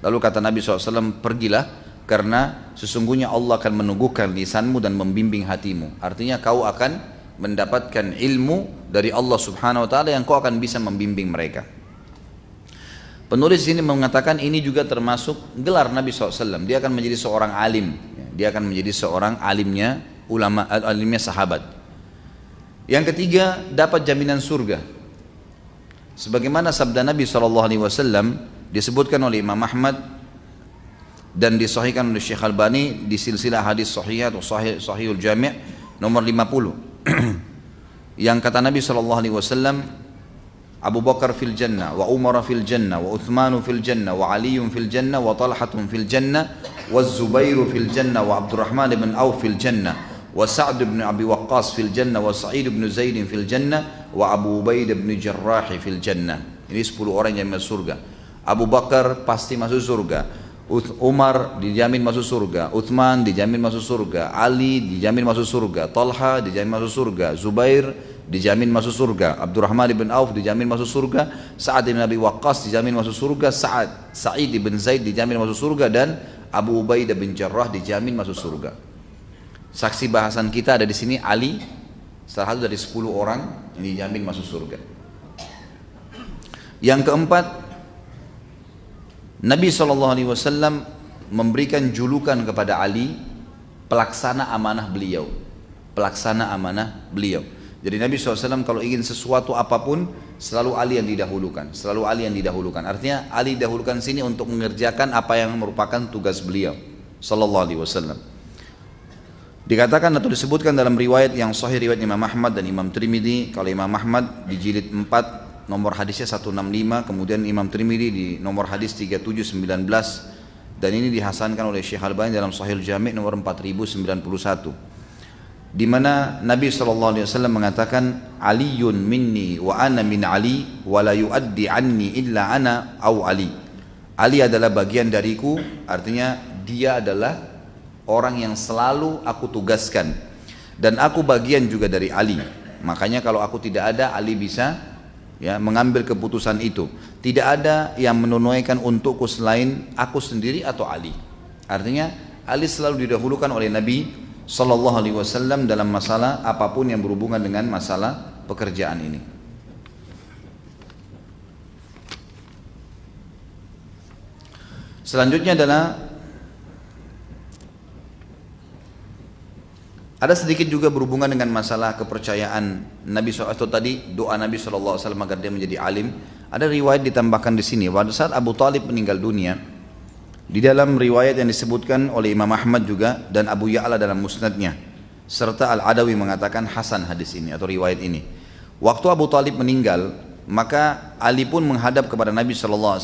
Lalu kata Nabi SAW, pergilah, karena sesungguhnya Allah akan menunggukan lisanmu dan membimbing hatimu. Artinya kau akan mendapatkan ilmu dari Allah Subhanahu Wa Taala yang kau akan bisa membimbing mereka. Penulis ini mengatakan ini juga termasuk gelar Nabi SAW. Dia akan menjadi seorang alim. Dia akan menjadi seorang alimnya ulama, alimnya sahabat. Yang ketiga, dapat jaminan surga. Sebagaimana sabda Nabi SAW disebutkan oleh Imam Ahmad dan disahihkan oleh Syekh Albani di silsilah hadis sahih atau sahihul jami' nomor 50. Yang kata Nabi SAW, Abu Bakar fil jannah, wa Umar fil jannah, wa Uthman fil jannah, wa Ali fil jannah, wa Talha fil jannah, wa Zubair fil jannah, wa Abdurrahman bin Auf fil jannah, wa Sa'd bin Abi Waqqas fil jannah, wa Sa'id bin Zaid fil jannah, wa Abu Ubaidah bin Jarrah fil jannah. Ini 10 orang yang masuk surga. Abu Bakar pasti masuk surga, Umar dijamin masuk surga, Uthman dijamin masuk surga, Ali dijamin masuk surga, Talha dijamin masuk surga, Zubair dijamin masuk surga, Abdurrahman bin Auf dijamin masuk surga, Sa'ad bin Abi Waqqas dijamin masuk surga, Sa'id bin Zaid dijamin masuk surga, dan Abu Ubaidah bin Jarrah dijamin masuk surga. Saksi bahasan kita ada di sini Ali, salah satu dari 10 orang yang dijamin masuk surga. Yang keempat, Nabi SAW memberikan julukan kepada Ali pelaksana amanah beliau. Pelaksana amanah beliau. Jadi Nabi SAW kalau ingin sesuatu apapun selalu Ali yang didahulukan. Selalu Ali yang didahulukan. Artinya Ali didahulukan sini untuk mengerjakan apa yang merupakan tugas beliau Sallallahu Alaihi Wasallam. Dikatakan atau disebutkan dalam riwayat yang sahih, riwayat Imam Ahmad dan Imam Tirmidzi. Kalau Imam Ahmad di jilid 4 nomor hadisnya 165, kemudian Imam Tirmidzi di nomor hadis 3719, dan ini dihasankan oleh Syekh Albani dalam Sahih Jami' nomor 4091, di mana Nabi SAW mengatakan, Aliyun minni wa ana min Ali wa la yuaddi anni illa ana au Ali. Ali adalah bagian dariku, artinya dia adalah orang yang selalu aku tugaskan, dan aku bagian juga dari Ali. Makanya kalau aku tidak ada, Ali bisa mengambil keputusan itu. Tidak ada yang menunaikan untukku selain aku sendiri atau Ali. Artinya Ali selalu didahulukan oleh Nabi Sallallahu Alaihi Wasallam dalam masalah apapun yang berhubungan dengan masalah pekerjaan ini. Selanjutnya adalah ada sedikit juga berhubungan dengan masalah kepercayaan Nabi SAW, atau tadi doa Nabi SAW agar dia menjadi alim. Ada riwayat ditambahkan di sini, pada saat Abu Talib meninggal dunia, di dalam riwayat yang disebutkan oleh Imam Ahmad juga dan Abu Ya'la dalam musnadnya, serta Al-Adawi mengatakan hasan hadis ini atau riwayat ini. Waktu Abu Talib meninggal, maka Ali pun menghadap kepada Nabi SAW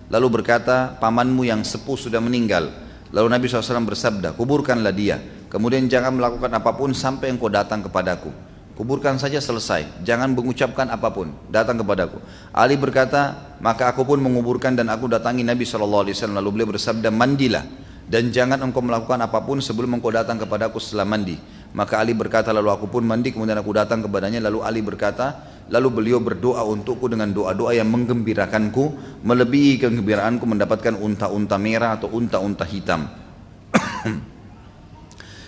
lalu berkata, pamanmu yang sepuh sudah meninggal. Lalu Nabi SAW bersabda, kuburkanlah dia, kemudian jangan melakukan apapun sampai engkau datang kepadaku. Kuburkan saja, selesai, jangan mengucapkan apapun, datang kepadaku. Ali berkata, maka aku pun menguburkan dan aku datangi Nabi SAW. Lalu beliau bersabda, mandilah dan jangan engkau melakukan apapun sebelum engkau datang kepadaku setelah mandi. Maka Ali berkata, lalu aku pun mandi, kemudian aku datang kepadanya. Lalu Ali berkata, lalu beliau berdoa untukku dengan doa-doa yang menggembirakanku, melebihi kegembiraanku mendapatkan unta-unta merah atau unta-unta hitam.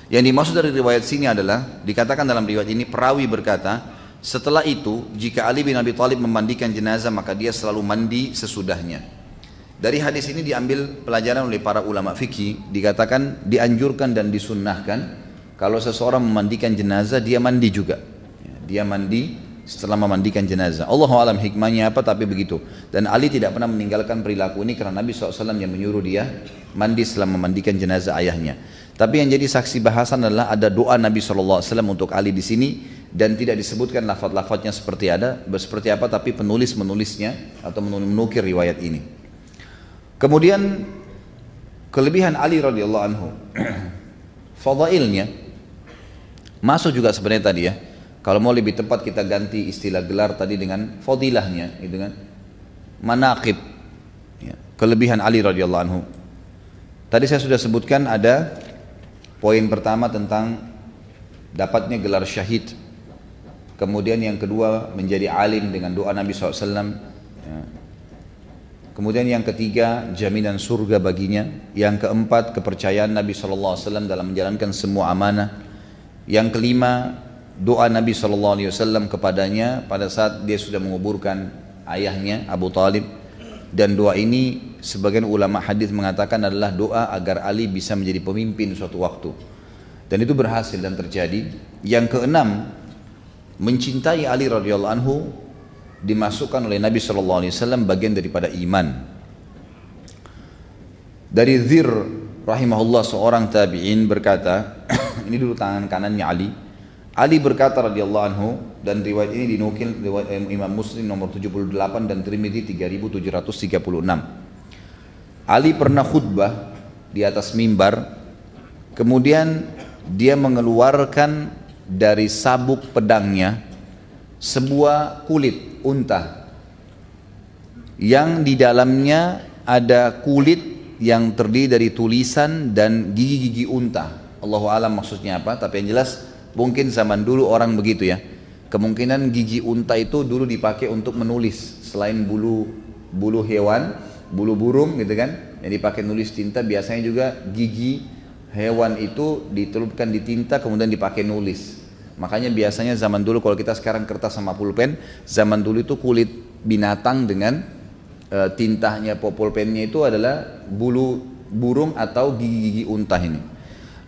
Yang dimaksud dari riwayat sini adalah, dikatakan dalam riwayat ini, perawi berkata, setelah itu jika Ali bin Abi Thalib memandikan jenazah maka dia selalu mandi sesudahnya. Dari hadis ini diambil pelajaran oleh para ulama fikih, dikatakan dianjurkan dan disunnahkan kalau seseorang memandikan jenazah dia mandi juga. Dia mandi setelah memandikan jenazah. Allahu a'lam hikmahnya apa, tapi begitu. Dan Ali tidak pernah meninggalkan perilaku ini karena Nabi SAW yang menyuruh dia mandi setelah memandikan jenazah ayahnya. Tapi yang jadi saksi bahasan adalah ada doa Nabi SAW untuk Ali di sini, dan tidak disebutkan lafaz-lafaznya seperti apa, tapi penulis-menulisnya atau menukir riwayat ini. Kemudian kelebihan Ali radhiyallahu anhu, fadailnya masuk juga sebenarnya tadi ya. Kalau mau lebih tepat kita ganti istilah gelar tadi dengan fadilahnya, gitu kan? Manaqib, ya, kelebihan Ali radhiyallahu anhu. Tadi saya sudah sebutkan ada poin pertama tentang dapatnya gelar syahid. Kemudian yang kedua menjadi alim dengan doa Nabi SAW. Ya. Kemudian yang ketiga jaminan surga baginya. Yang keempat kepercayaan Nabi SAW dalam menjalankan semua amanah. Yang kelima doa Nabi SAW kepadanya pada saat dia sudah menguburkan ayahnya Abu Talib. Dan doa ini sebagian ulama hadis mengatakan adalah doa agar Ali bisa menjadi pemimpin suatu waktu. Dan itu berhasil dan terjadi. Yang keenam, mencintai Ali radhiyallahu anhu dimasukkan oleh Nabi SAW bagian daripada iman. Dari Dzir rahimahullah seorang tabi'in berkata, ini dulu tangan kanannya Ali. Ali berkata radhiyallahu anhu, dan riwayat ini dinukil riwayat Imam Muslim nomor 78 dan Tirmidzi 3736. Ali pernah khutbah di atas mimbar, kemudian dia mengeluarkan dari sabuk pedangnya sebuah kulit unta yang di dalamnya ada kulit yang terdiri dari tulisan dan gigi-gigi unta. Allahu alam maksudnya apa, tapi yang jelas mungkin zaman dulu orang begitu ya. Kemungkinan gigi unta itu dulu dipakai untuk menulis, selain bulu hewan, bulu burung gitu kan, yang dipakai nulis tinta, biasanya juga gigi hewan itu ditelupkan di tinta kemudian dipakai nulis. Makanya biasanya zaman dulu, kalau kita sekarang kertas sama pulpen, zaman dulu itu kulit binatang dengan tintanya pulpennya itu adalah bulu burung atau gigi-gigi unta ini.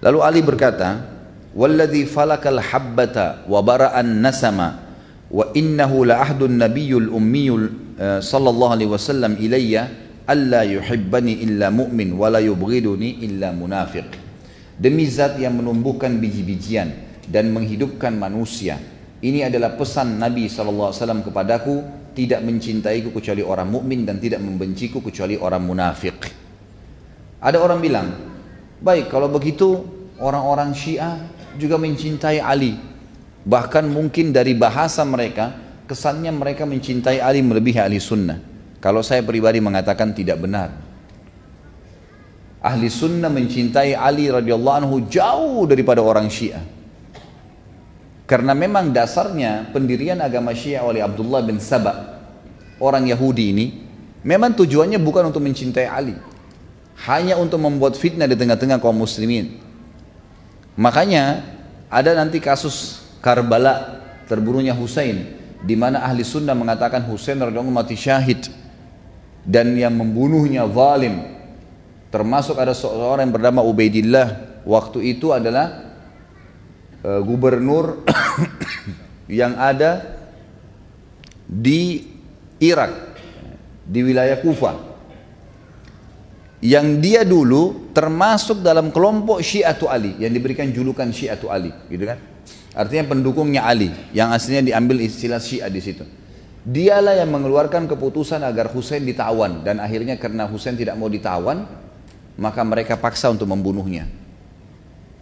Lalu Ali berkata, "Walladzi falakal habbata wa bara'an nasama wa innahu la ahdun nabiyyul ummiyul sallallahu alaihi wasallam ilayya alla yuhibbani illa mu'min wa la yubghiduni illa munafiq." Demi zat yang menumbuhkan biji-bijian dan menghidupkan manusia, ini adalah pesan Nabi SAW kepadaku, tidak mencintaiku kecuali orang mukmin dan tidak membenciku kecuali orang munafik. Ada orang bilang, baik kalau begitu orang-orang Syiah juga mencintai Ali. Bahkan mungkin dari bahasa mereka, kesannya mereka mencintai Ali melebihi ahli sunnah. Kalau saya pribadi mengatakan tidak benar. Ahli sunnah mencintai Ali radhiyallahu anhu jauh daripada orang Syiah. Karena memang dasarnya pendirian agama Syiah oleh Abdullah bin Saba, orang Yahudi ini, memang tujuannya bukan untuk mencintai Ali, hanya untuk membuat fitnah di tengah-tengah kaum muslimin. Makanya ada nanti kasus Karbala, terbunuhnya Husain, di mana ahli sunnah mengatakan Husain radhiyallahu anhu mati syahid dan yang membunuhnya zalim. Termasuk ada seorang yang bernama Ubaidillah, waktu itu adalah gubernur yang ada di Irak, di wilayah Kufah, yang dia dulu termasuk dalam kelompok Syiatu Ali, yang diberikan julukan Syiatu Ali, gitu kan? Artinya pendukungnya Ali, yang aslinya diambil istilah Syiah di situ. Dialah yang mengeluarkan keputusan agar Husain ditawan, dan akhirnya karena Husain tidak mau ditawan, maka mereka paksa untuk membunuhnya.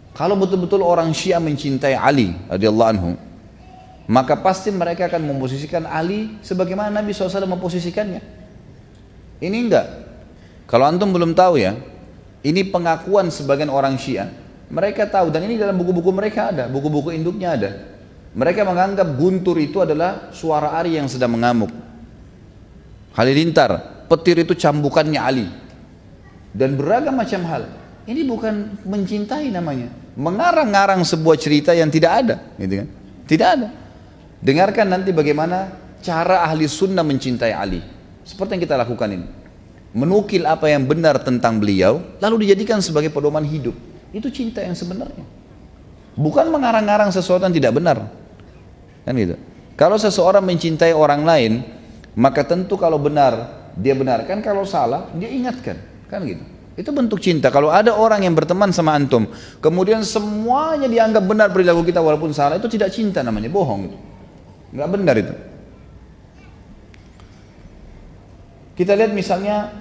Kalau betul-betul orang Syiah mencintai Ali radhiyallahu anhu, maka pasti mereka akan memposisikan Ali sebagaimana Nabi SAW memposisikannya. Ini enggak. Kalau antum belum tahu ya, ini pengakuan sebagian orang Syiah. Mereka tahu, dan ini dalam buku-buku mereka ada, buku-buku induknya ada. Mereka menganggap guntur itu adalah suara Ari yang sedang mengamuk. Halilintar, petir itu cambukannya Ali. Dan beragam macam hal. Ini bukan mencintai namanya, mengarang-arang sebuah cerita yang tidak ada, gitu kan? Tidak ada. Dengarkan nanti bagaimana cara ahli sunnah mencintai Ali. Seperti yang kita lakukan ini, menukil apa yang benar tentang beliau, lalu dijadikan sebagai pedoman hidup. Itu cinta yang sebenarnya, bukan mengarang-arang sesuatu yang tidak benar, kan gitu. Kalau seseorang mencintai orang lain, maka tentu kalau benar dia benarkan, kalau salah dia ingatkan, kan gitu. Itu bentuk cinta. Kalau ada orang yang berteman sama antum, kemudian semuanya dianggap benar perilaku kita walaupun salah, itu tidak cinta namanya, bohong itu. Nggak benar itu. Kita lihat misalnya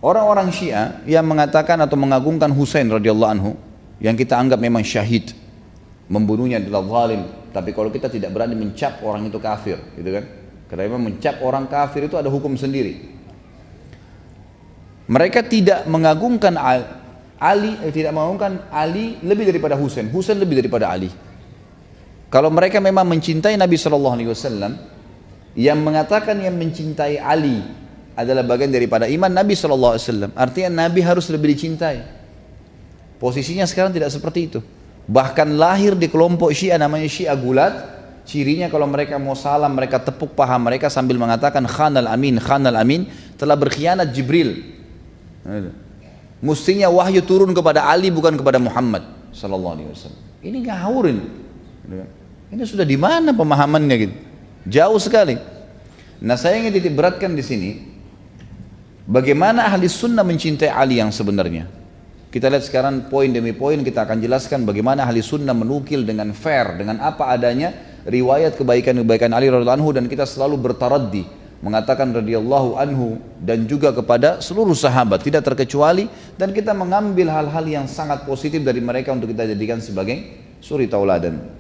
orang-orang Syiah yang mengatakan atau mengagungkan Husain radhiyallahu anhu, yang kita anggap memang syahid, membunuhnya adalah zalim, tapi kalau kita tidak berani mencap orang itu kafir, gitu kan? Karena memang mencap orang kafir itu ada hukum sendiri. Mereka tidak mengagungkan tidak mengagungkan Ali lebih daripada Husain, Husain lebih daripada Ali. Kalau mereka memang mencintai Nabi SAW, yang mengatakan yang mencintai Ali adalah bagian daripada iman Nabi SAW, artinya Nabi harus lebih dicintai. Posisinya sekarang tidak seperti itu. Bahkan lahir di kelompok Syiah namanya Syiah Gulat. Cirinya kalau mereka mau salam, mereka tepuk paha mereka sambil mengatakan Khanal Amin, Khanal Amin, telah berkhianat Jibril. Mestinya wahyu turun kepada Ali bukan kepada Muhammad sallallahu alaihi wasallam. Ini ngawur ini. Ini sudah di mana pemahamannya gitu? Jauh sekali. Nah, saya ingin titik beratkan di sini bagaimana ahli sunnah mencintai Ali yang sebenarnya. Kita lihat sekarang poin demi poin, kita akan jelaskan bagaimana ahli sunnah menukil dengan fair, dengan apa adanya riwayat kebaikan-kebaikan Ali radhiyallahu anhu, dan kita selalu bertaraddi mengatakan radhiyallahu anhu dan juga kepada seluruh sahabat tidak terkecuali, dan kita mengambil hal-hal yang sangat positif dari mereka untuk kita jadikan sebagai suri tauladan.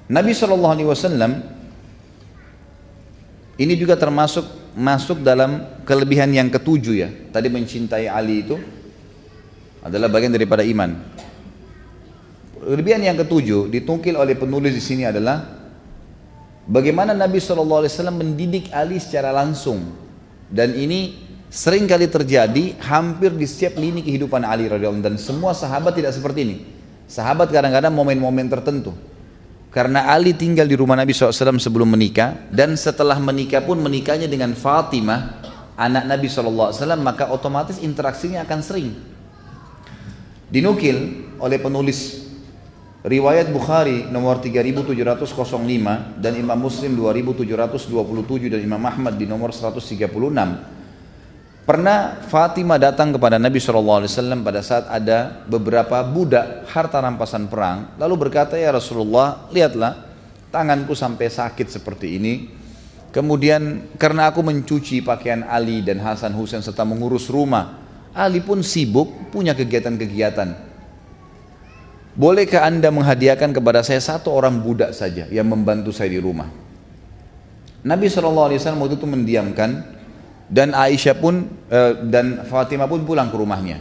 Nabi SAW ini juga masuk dalam kelebihan yang ketujuh ya. Tadi mencintai Ali itu adalah bagian daripada iman. Kelebihan yang ketujuh ditungkil oleh penulis di sini adalah bagaimana Nabi SAW mendidik Ali secara langsung, dan ini sering kali terjadi hampir di setiap lini kehidupan Ali radhiyallahu anhu, dan semua sahabat tidak seperti ini. Sahabat kadang-kadang momen-momen tertentu. Karena Ali tinggal di rumah Nabi SAW sebelum menikah, dan setelah menikah pun menikahnya dengan Fatimah, anak Nabi SAW, maka otomatis interaksinya akan sering. Dinukil oleh penulis riwayat Bukhari nomor 3705 dan Imam Muslim 2727 dan Imam Ahmad di nomor 136. Pernah Fatimah datang kepada Nabi SAW pada saat ada beberapa budak harta rampasan perang, lalu berkata, ya Rasulullah, lihatlah tanganku sampai sakit seperti ini, kemudian karena aku mencuci pakaian Ali dan Hasan Husain serta mengurus rumah, Ali pun sibuk punya kegiatan-kegiatan, bolehkah anda menghadiahkan kepada saya satu orang budak saja yang membantu saya di rumah? Nabi SAW waktu itu mendiamkan, dan Aisyah pun dan Fatimah pun pulang ke rumahnya.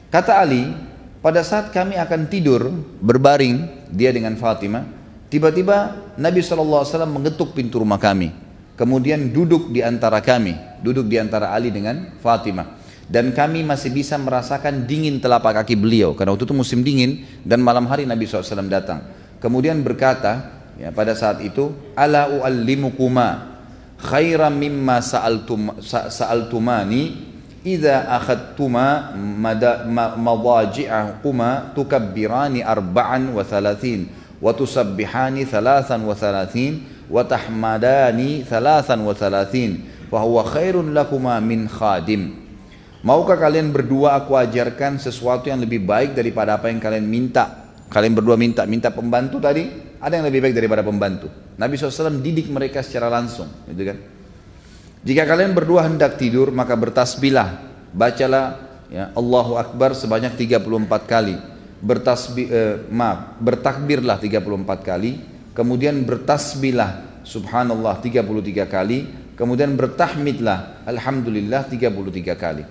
Kata Ali, pada saat kami akan tidur berbaring dia dengan Fatimah, tiba-tiba Nabi SAW mengetuk pintu rumah kami, kemudian duduk di antara kami, duduk di antara Ali dengan Fatimah, dan kami masih bisa merasakan dingin telapak kaki beliau karena waktu itu musim dingin dan malam hari Nabi SAW datang. Kemudian berkata ya, pada saat itu, ala uallimukuma khairan mimma sa'altumani idza akhadtuma madaji'ahuma tukabbirani arba'an wa thalathin wa tusabbihani thalathan wa thalathin wa tahmadani thalathan wa thalathin fa huwa khairun lakuma min khadim. Maukah kalian berdua aku ajarkan sesuatu yang lebih baik daripada apa yang kalian minta? Kalian berdua minta pembantu tadi, ada yang lebih baik daripada pembantu. Nabi SAW didik mereka secara langsung, gitu kan? Jika kalian berdua hendak tidur, maka bertasbihlah, bacalah ya, Allahu Akbar sebanyak 34 kali, bertakbirlah 34 kali, kemudian bertasbihlah Subhanallah 33 kali, kemudian bertahmidlah Alhamdulillah 33 kali.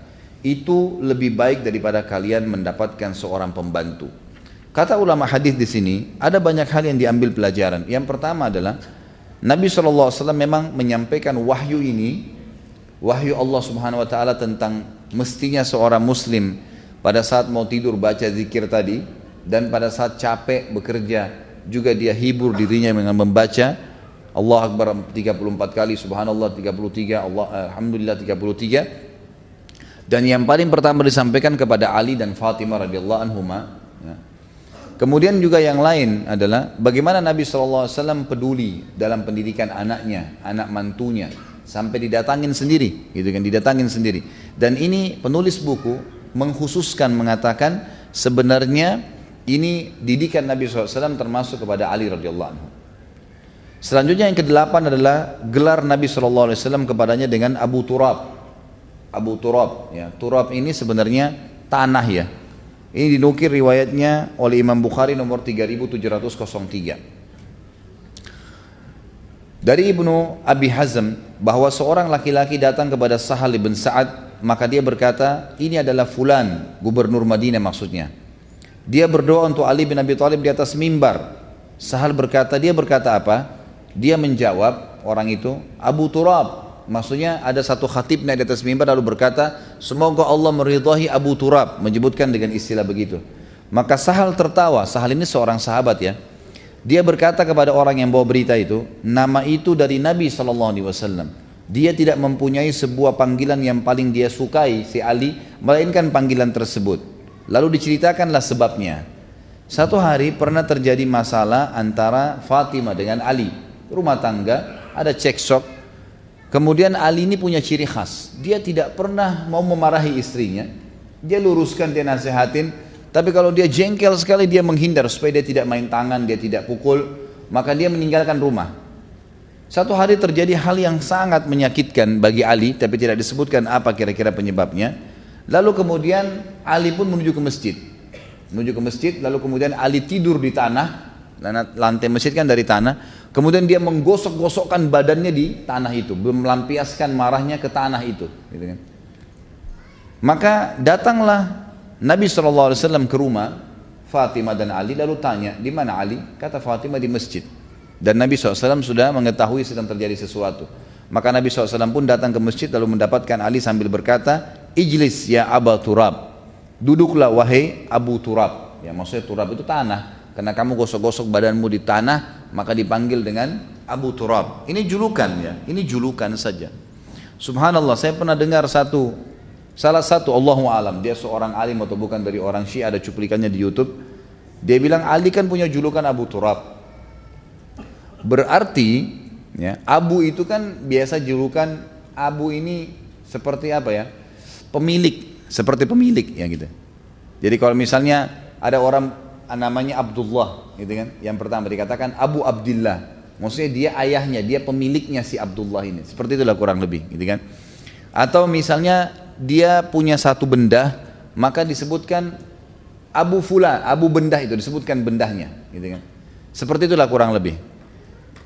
Itu lebih baik daripada kalian mendapatkan seorang pembantu. Kata ulama hadis di sini, ada banyak hal yang diambil pelajaran. Yang pertama adalah Nabi SAW memang menyampaikan wahyu ini, wahyu Allah Subhanahu Wa Taala tentang mestinya seorang Muslim pada saat mau tidur baca zikir tadi, dan pada saat capek bekerja juga dia hibur dirinya dengan membaca Allah Akbar 34 kali, Subhanallah 33, Alhamdulillah 33. Dan yang paling pertama disampaikan kepada Ali dan Fatimah radhiyallahu anhuma. Ya. Kemudian juga yang lain adalah bagaimana Nabi SAW peduli dalam pendidikan anaknya, anak mantunya, sampai didatangin sendiri, gitu kan, didatangin sendiri. Dan ini penulis buku mengkhususkan mengatakan sebenarnya ini didikan Nabi SAW termasuk kepada Ali radhiyallahu anhu. Selanjutnya yang kedelapan adalah gelar Nabi SAW kepadanya dengan Abu Turab. Abu Turab, ya. Turab ini sebenarnya tanah ya. Ini dinukir riwayatnya oleh Imam Bukhari nomor 3703. Dari Ibnu Abi Hazm bahwa seorang laki-laki datang kepada Sahal bin Sa'ad, maka dia berkata, ini adalah fulan, gubernur Madinah maksudnya. Dia berdoa untuk Ali bin Abi Thalib di atas mimbar. Sahal berkata, dia berkata apa? Dia menjawab orang itu, Abu Turab. Maksudnya ada satu khatib naik di atas mimbar lalu berkata, semoga Allah meridhahi Abu Turab, menyebutkan dengan istilah begitu. Maka Sahal tertawa. Sahal ini seorang sahabat ya. Dia berkata kepada orang yang bawa berita itu, nama itu dari Nabi SAW. Dia tidak mempunyai sebuah panggilan yang paling dia sukai, si Ali, melainkan panggilan tersebut. Lalu diceritakanlah sebabnya. Satu hari pernah terjadi masalah antara Fatimah dengan Ali. Rumah tangga, ada cekcok. Kemudian Ali ini punya ciri khas. Dia tidak pernah mau memarahi istrinya. Dia luruskan, dia nasihatin. Tapi kalau dia jengkel sekali, dia menghindar supaya dia tidak main tangan, dia tidak pukul. Maka dia meninggalkan rumah. Satu hari terjadi hal yang sangat menyakitkan bagi Ali, tapi tidak disebutkan apa kira-kira penyebabnya. Lalu kemudian Ali pun menuju ke masjid. Menuju ke masjid, lalu kemudian Ali tidur di tanah. Lantai masjid kan dari tanah. Kemudian dia menggosok-gosokkan badannya di tanah itu, melampiaskan marahnya ke tanah itu, gitu kan. Maka datanglah Nabi SAW ke rumah Fatimah dan Ali, lalu tanya, di mana Ali? Kata Fatimah, di masjid. Dan Nabi SAW sudah mengetahui sedang terjadi sesuatu. Maka Nabi SAW pun datang ke masjid lalu mendapatkan Ali sambil berkata, Ijlis ya Aba Turab, duduklah wahai Abu Turab. Ya, maksudnya Turab itu tanah. Karena kamu gosok-gosok badanmu di tanah, maka dipanggil dengan Abu Turab. Ini julukan ya, ini julukan saja. Subhanallah, saya pernah dengar salah satu Allahu alam, dia seorang alim atau bukan dari orang Syiah, ada cuplikannya di YouTube. Dia bilang Ali kan punya julukan Abu Turab. Berarti ya, Abu itu kan biasa julukan Abu ini seperti apa ya? Pemilik, seperti pemilik ya gitu. Jadi kalau misalnya ada orang namanya Abdullah gitu kan, yang pertama dikatakan Abu Abdillah, maksudnya dia ayahnya, dia pemiliknya si Abdullah ini, seperti itulah kurang lebih gitu kan. Atau misalnya dia punya satu benda, maka disebutkan Abu Fulan, Abu Bendah, itu disebutkan bendahnya gitu kan. Seperti itulah kurang lebih.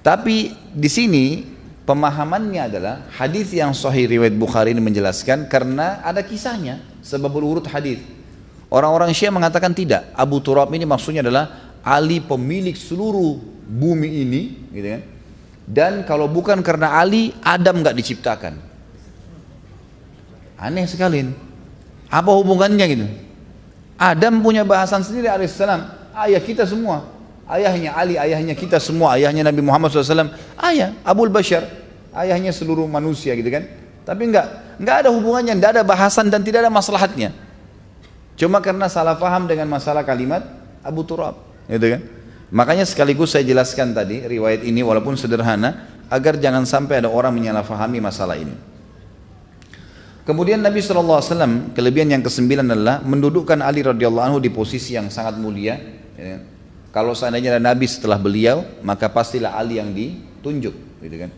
Tapi di sini pemahamannya adalah hadis yang sahih riwayat Bukhari ini menjelaskan karena ada kisahnya, sebabul urut hadis. Orang-orang Syiah mengatakan tidak. Abu Turab ini maksudnya adalah Ali pemilik seluruh bumi ini, gitu kan? Dan kalau bukan karena Ali, Adam nggak diciptakan. Aneh sekali. Apa hubungannya gitu? Adam punya bahasan sendiri alaihissalam. Ayah kita semua. Ayahnya Ali, ayahnya kita semua. Ayahnya Nabi Muhammad SAW. Ayah Abul Bashar. Ayahnya seluruh manusia gitu kan. Tapi nggak ada hubungannya, nggak ada bahasan dan tidak ada maslahatnya. Cuma karena salah faham dengan masalah kalimat Abu Turab, gitu kan? Makanya sekaligus saya jelaskan tadi riwayat ini walaupun sederhana agar jangan sampai ada orang menyalahfahami masalah ini. Kemudian Nabi SAW kelebihan yang ke-9 adalah mendudukkan Ali radhiyallahu anhu di posisi yang sangat mulia. Ya. Kalau seandainya ada Nabi setelah beliau, maka pastilah Ali yang ditunjuk, gitu kan?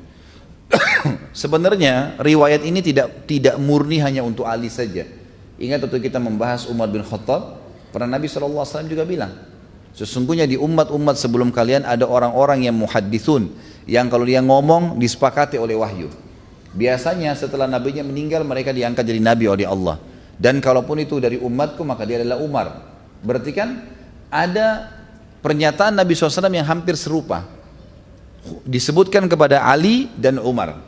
Sebenarnya riwayat ini tidak murni hanya untuk Ali saja. Ingat waktu kita membahas Umar bin Khattab, pernah Nabi SAW juga bilang, sesungguhnya di umat-umat sebelum kalian ada orang-orang yang muhaddithun, yang kalau dia ngomong disepakati oleh wahyu. Biasanya setelah nabinya meninggal mereka diangkat jadi nabi oleh Allah. Dan kalaupun itu dari umatku maka dia adalah Umar. Berarti kan ada pernyataan Nabi SAW yang hampir serupa. Disebutkan kepada Ali dan Umar.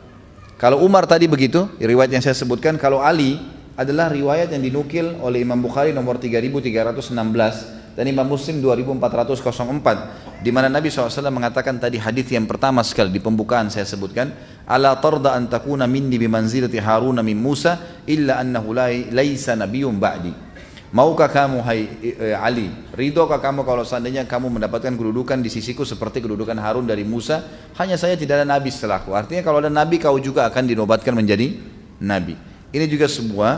Kalau Umar tadi begitu, riwayat yang saya sebutkan, kalau Ali adalah riwayat yang dinukil oleh Imam Bukhari nomor 3316 dan Imam Muslim 2404, di mana Nabi SAW mengatakan tadi hadis yang pertama sekali di pembukaan saya sebutkan, ala tarda an takuna minni bimanzilati Harun min Musa illa annahu laisa nabiyyun ba'di. Maukah kamu hai Ali, ridhokah kamu kalau seandainya kamu mendapatkan kedudukan di sisiku seperti kedudukan Harun dari Musa, hanya saya tidak ada nabi setelahku. Artinya kalau ada nabi kau juga akan dinobatkan menjadi nabi. Ini juga sebuah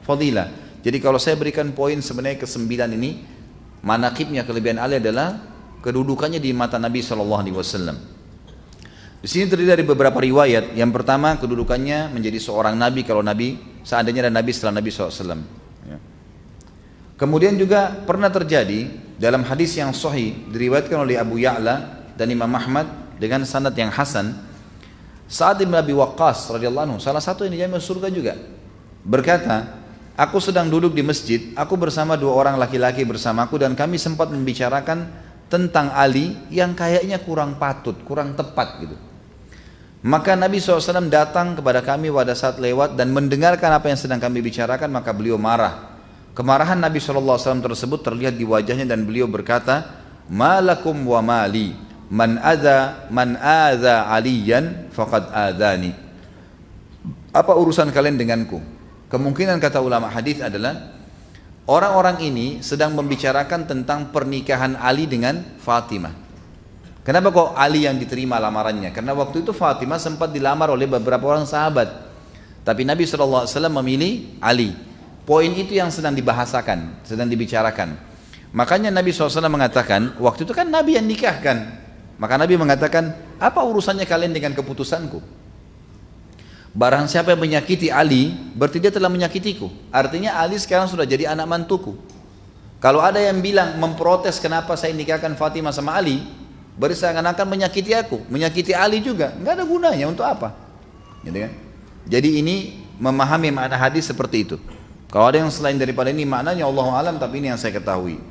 fadilah. Jadi kalau saya berikan poin sebenarnya ke-9 ini, manaqibnya kelebihan Ali adalah kedudukannya di mata Nabi SAW. Di sini terdiri dari beberapa riwayat. Yang pertama kedudukannya menjadi seorang nabi kalau nabi seandainya ada nabi setelah Nabi SAW. Ya. Kemudian juga pernah terjadi dalam hadis yang sahih diriwayatkan oleh Abu Ya'la dan Imam Ahmad dengan sanad yang hasan. Sa'ad bin Abi Waqqas radhiyallahu anhu, salah satu yang dijamin surga juga, berkata, Aku sedang duduk di masjid, aku bersama dua orang laki-laki bersamaku dan kami sempat membicarakan tentang Ali yang kayaknya kurang patut, kurang tepat gitu. Maka Nabi SAW datang kepada kami pada saat lewat dan mendengarkan apa yang sedang kami bicarakan, maka beliau marah. Kemarahan Nabi SAW tersebut terlihat di wajahnya dan beliau berkata, "Malakum wa mali, man adza aliyan faqad adzani." Apa urusan kalian denganku? Kemungkinan kata ulama hadis adalah orang-orang ini sedang membicarakan tentang pernikahan Ali dengan Fatimah. Kenapa kok Ali yang diterima lamarannya? Karena waktu itu Fatimah sempat dilamar oleh beberapa orang sahabat, tapi Nabi SAW memilih Ali. Poin itu yang sedang dibahasakan, sedang dibicarakan. Makanya Nabi SAW mengatakan, waktu itu kan Nabi yang nikahkan. Maka Nabi mengatakan, apa urusannya kalian dengan keputusanku? Barang siapa yang menyakiti Ali, berarti dia telah menyakitiku. Artinya Ali sekarang sudah jadi anak mantuku. Kalau ada yang bilang memprotes kenapa saya nikahkan Fatimah sama Ali, berarti seakan-akan menyakiti aku, menyakiti Ali juga. Nggak ada gunanya, untuk apa? Gitu kan? Jadi ini memahami makna hadis seperti itu. Kalau ada yang selain daripada ini maknanya Allahu alam, tapi ini yang saya ketahui.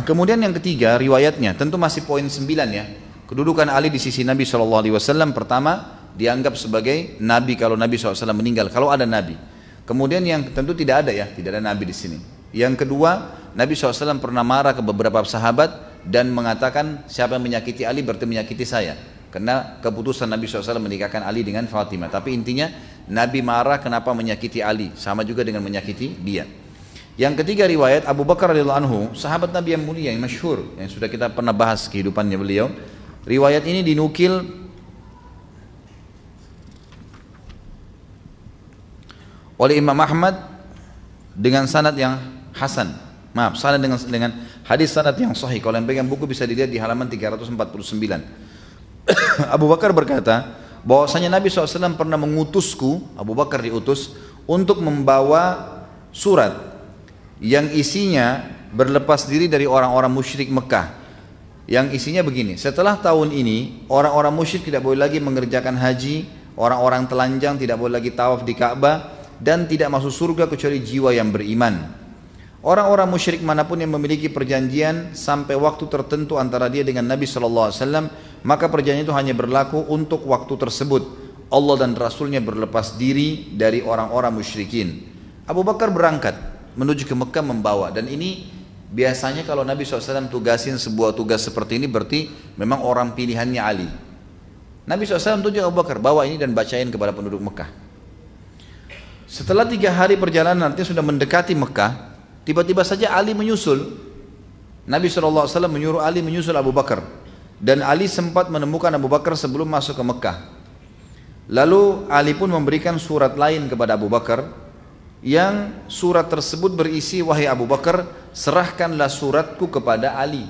Kemudian yang ketiga riwayatnya, tentu masih poin 9 ya. Kedudukan Ali di sisi Nabi SAW, pertama dianggap sebagai Nabi kalau Nabi SAW meninggal, kalau ada Nabi. Kemudian yang tentu tidak ada ya, tidak ada Nabi di sini. Yang kedua, Nabi SAW pernah marah ke beberapa sahabat dan mengatakan siapa yang menyakiti Ali berarti menyakiti saya. Karena keputusan Nabi SAW menikahkan Ali dengan Fatimah. Tapi intinya Nabi marah kenapa menyakiti Ali, sama juga dengan menyakiti dia. Yang ketiga riwayat Abu Bakar radhiyallahu anhu, sahabat Nabi yang mulia yang masyhur, yang sudah kita pernah bahas kehidupannya beliau. Riwayat ini dinukil oleh Imam Ahmad dengan sanad yang hasan. Maaf, sanad dengan hadis sanad yang sahih. Kalau yang pegang buku bisa dilihat di halaman 349. Abu Bakar berkata bahwasanya Nabi SAW pernah mengutusku, Abu Bakar diutus untuk membawa surat yang isinya berlepas diri dari orang-orang musyrik Mekah. Yang isinya begini, setelah tahun ini orang-orang musyrik tidak boleh lagi mengerjakan haji, orang-orang telanjang tidak boleh lagi tawaf di Ka'bah, dan tidak masuk surga kecuali jiwa yang beriman. Orang-orang musyrik manapun yang memiliki perjanjian sampai waktu tertentu antara dia dengan Nabi SAW, maka perjanjian itu hanya berlaku untuk waktu tersebut. Allah dan Rasulnya berlepas diri dari orang-orang musyrikin. Abu Bakar berangkat menuju ke Mekah membawa, dan ini biasanya kalau Nabi SAW tugasin sebuah tugas seperti ini berarti memang orang pilihannya Ali. Nabi SAW tunjuk Abu Bakar, bawa ini dan bacain kepada penduduk Mekah. Setelah 3 hari perjalanan, artinya sudah mendekati Mekah, tiba-tiba saja Ali menyusul. Nabi SAW menyuruh Ali menyusul Abu Bakar, dan Ali sempat menemukan Abu Bakar sebelum masuk ke Mekah. Lalu Ali pun memberikan surat lain kepada Abu Bakar, yang surat tersebut berisi, wahai Abu Bakar, serahkanlah suratku kepada Ali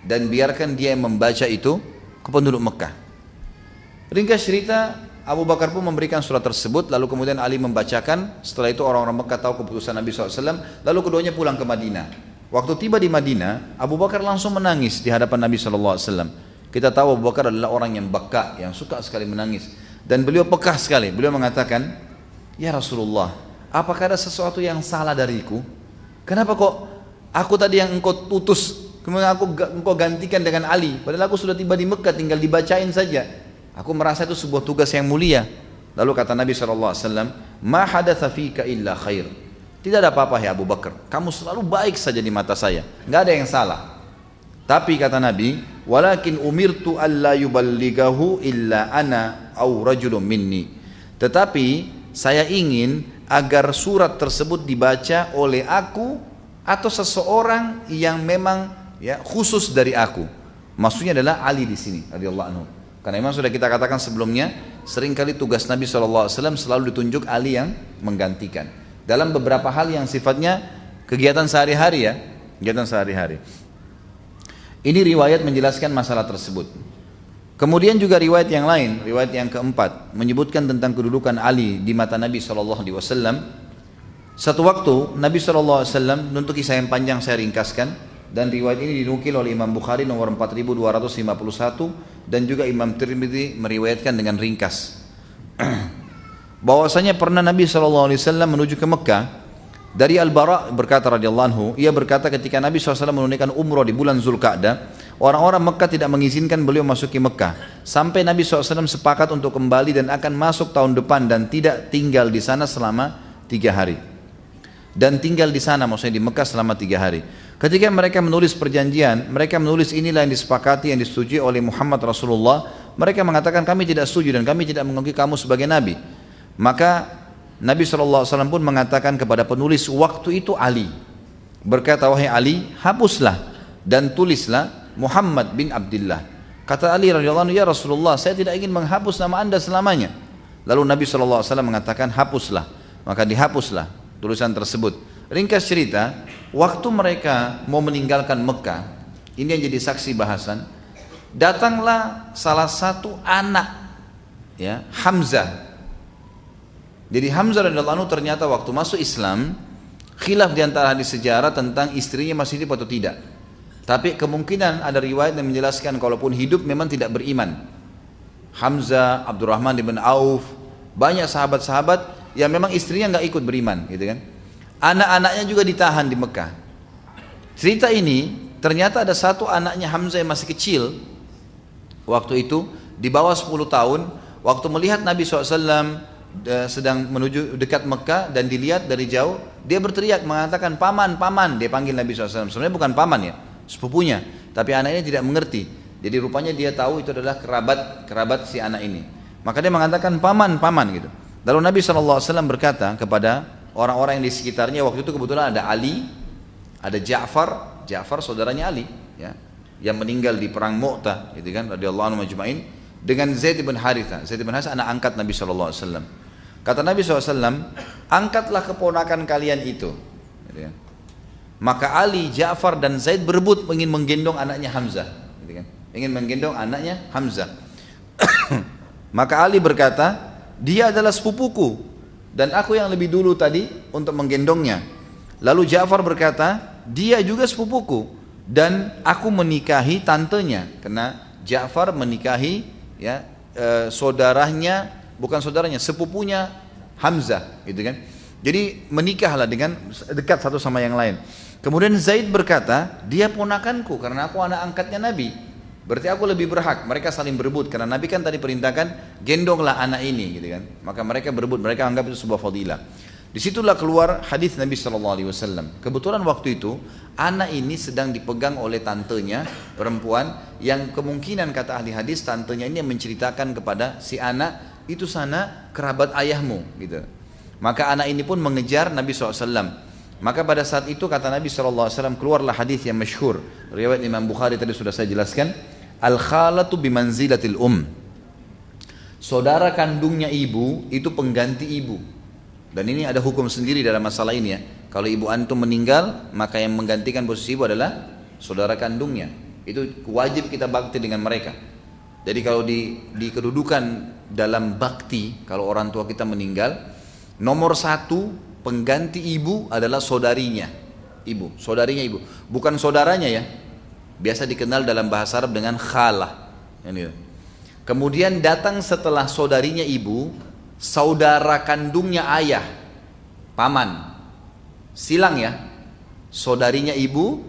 dan biarkan dia yang membaca itu ke penduduk Mekah. Ringkas cerita, Abu Bakar pun memberikan surat tersebut, lalu kemudian Ali membacakan. Setelah itu orang-orang Mekah tahu keputusan Nabi SAW, lalu keduanya pulang ke Madinah. Waktu tiba di Madinah, Abu Bakar langsung menangis di hadapan Nabi SAW. Kita tahu Abu Bakar adalah orang yang baka, yang suka sekali menangis, dan beliau pekah sekali. Beliau mengatakan, ya Rasulullah, apakah ada sesuatu yang salah dariku? Kenapa kok aku tadi yang engkau utus, kemudian engkau gantikan dengan Ali, padahal aku sudah tiba di Mekah, tinggal dibacain saja. Aku merasa itu sebuah tugas yang mulia. Lalu kata Nabi SAW, ma hadatha fika illa khair. Tidak ada apa-apa ya Abu Bakar, kamu selalu baik saja di mata saya, nggak ada yang salah. Tapi kata Nabi, walakin umirtu alla yuballighahu illa ana au rajulun minni. Tetapi saya ingin agar surat tersebut dibaca oleh aku atau seseorang yang memang ya khusus dari aku. Maksudnya adalah Ali di sini radhiyallahu anhu. Karena memang sudah kita katakan sebelumnya, seringkali tugas Nabi SAW selalu ditunjuk Ali yang menggantikan. Dalam beberapa hal yang sifatnya kegiatan sehari-hari ya, kegiatan sehari-hari. Ini riwayat menjelaskan masalah tersebut. Kemudian juga riwayat yang lain, riwayat yang keempat, menyebutkan tentang kedudukan Ali di mata Nabi SAW. Satu waktu Nabi SAW, untuk kisah yang panjang saya ringkaskan, dan riwayat ini dinukil oleh Imam Bukhari nomor 4251 dan juga Imam Tirmidzi meriwayatkan dengan ringkas. bahwasanya pernah Nabi SAW menuju ke Mekah. Dari Al-Bara berkata radhiyallahu anhu, ia berkata ketika Nabi SAW menunaikan umrah di bulan Zulqa'dah, orang-orang Mekah tidak mengizinkan beliau masuki Mekah. Sampai Nabi SAW sepakat untuk kembali dan akan masuk tahun depan dan tidak tinggal di sana selama 3 hari. Dan tinggal di sana maksudnya di Mekah selama 3 hari. Ketika mereka menulis perjanjian, mereka menulis inilah yang disepakati, yang disetujui oleh Muhammad Rasulullah. Mereka mengatakan kami tidak setuju dan kami tidak mengakui kamu sebagai Nabi. Maka Nabi SAW pun mengatakan kepada penulis waktu itu Ali, berkata, wahai Ali, hapuslah dan tulislah Muhammad bin Abdullah. Kata Ali radhiyallahu anhu, ya Rasulullah, saya tidak ingin menghapus nama anda selamanya. Lalu Nabi SAW mengatakan hapuslah, maka dihapuslah tulisan tersebut. Ringkas cerita, waktu mereka mau meninggalkan Mekah, ini yang jadi saksi bahasan, datanglah salah satu anak, ya, Hamzah. Jadi Hamzah radhiyallahu anhu ternyata waktu masuk Islam, khilaf di antara hadis sejarah tentang istrinya masih hidup atau tidak. Tapi kemungkinan ada riwayat yang menjelaskan kalaupun hidup memang tidak beriman. Hamzah, Abdurrahman bin Auf, banyak sahabat-sahabat yang memang istrinya nggak ikut beriman, gitu kan. Anak-anaknya juga ditahan di Mekah. Cerita ini ternyata ada satu anaknya Hamzah yang masih kecil waktu itu, di bawah 10 tahun, waktu melihat Nabi SAW sedang menuju dekat Mekah dan dilihat dari jauh, dia berteriak mengatakan paman, paman. Dia panggil Nabi SAW, sebenarnya bukan paman ya, sepupunya, tapi anaknya tidak mengerti. Jadi rupanya dia tahu itu adalah kerabat si anak ini, maka dia mengatakan paman, paman gitu. Lalu Nabi SAW berkata kepada orang-orang yang di sekitarnya, waktu itu kebetulan ada Ali, ada Ja'far saudaranya Ali, ya, yang meninggal di perang Mu'tah, gitu kan, radhiyallahu anhu majma'in, dengan Zaid bin Haritha. Zaid bin Haritha anak angkat Nabi SAW. Kata Nabi SAW, angkatlah keponakan kalian itu. Gitu kan. Maka Ali, Ja'far dan Zaid berebut ingin menggendong anaknya Hamzah. Gitu kan. Ingin menggendong anaknya Hamzah. Maka Ali berkata, dia adalah sepupuku dan aku yang lebih dulu tadi untuk menggendongnya. Lalu Ja'far berkata, dia juga sepupuku dan aku menikahi tantenya, karena Ja'far menikahi, ya, saudaranya, bukan saudaranya, sepupunya Hamzah, gitu kan. Jadi menikahlah dengan dekat satu sama yang lain. Kemudian Zaid berkata, dia ponakanku karena aku anak angkatnya Nabi, berarti aku lebih berhak. Mereka saling berebut karena Nabi kan tadi perintahkan gendonglah anak ini, gitu kan. Maka mereka berebut, mereka anggap itu sebuah fadilah. Disitulah keluar hadis Nabi SAW. Kebetulan waktu itu anak ini sedang dipegang oleh tantenya perempuan, yang kemungkinan kata ahli hadis tantenya ini yang menceritakan kepada si anak, itu sana kerabat ayahmu, gitu. Maka anak ini pun mengejar Nabi SAW. Maka pada saat itu kata Nabi SAW, keluarlah hadis yang masyhur, riwayat Imam Bukhari tadi sudah saya jelaskan, al-khalatu bimanzilatil saudara kandungnya ibu itu pengganti ibu. Dan ini ada hukum sendiri dalam masalah ini, ya. Kalau ibu antum meninggal, maka yang menggantikan posisi ibu adalah saudara kandungnya. Itu wajib kita bakti dengan mereka. Jadi kalau di kedudukan dalam bakti, kalau orang tua kita meninggal, nomor 1 pengganti ibu adalah saudarinya ibu, saudarinya ibu, bukan saudaranya, ya. Biasa dikenal dalam bahasa Arab dengan khalah. Kemudian datang setelah saudarinya ibu, saudara kandungnya ayah, paman, silang, ya. Saudarinya ibu,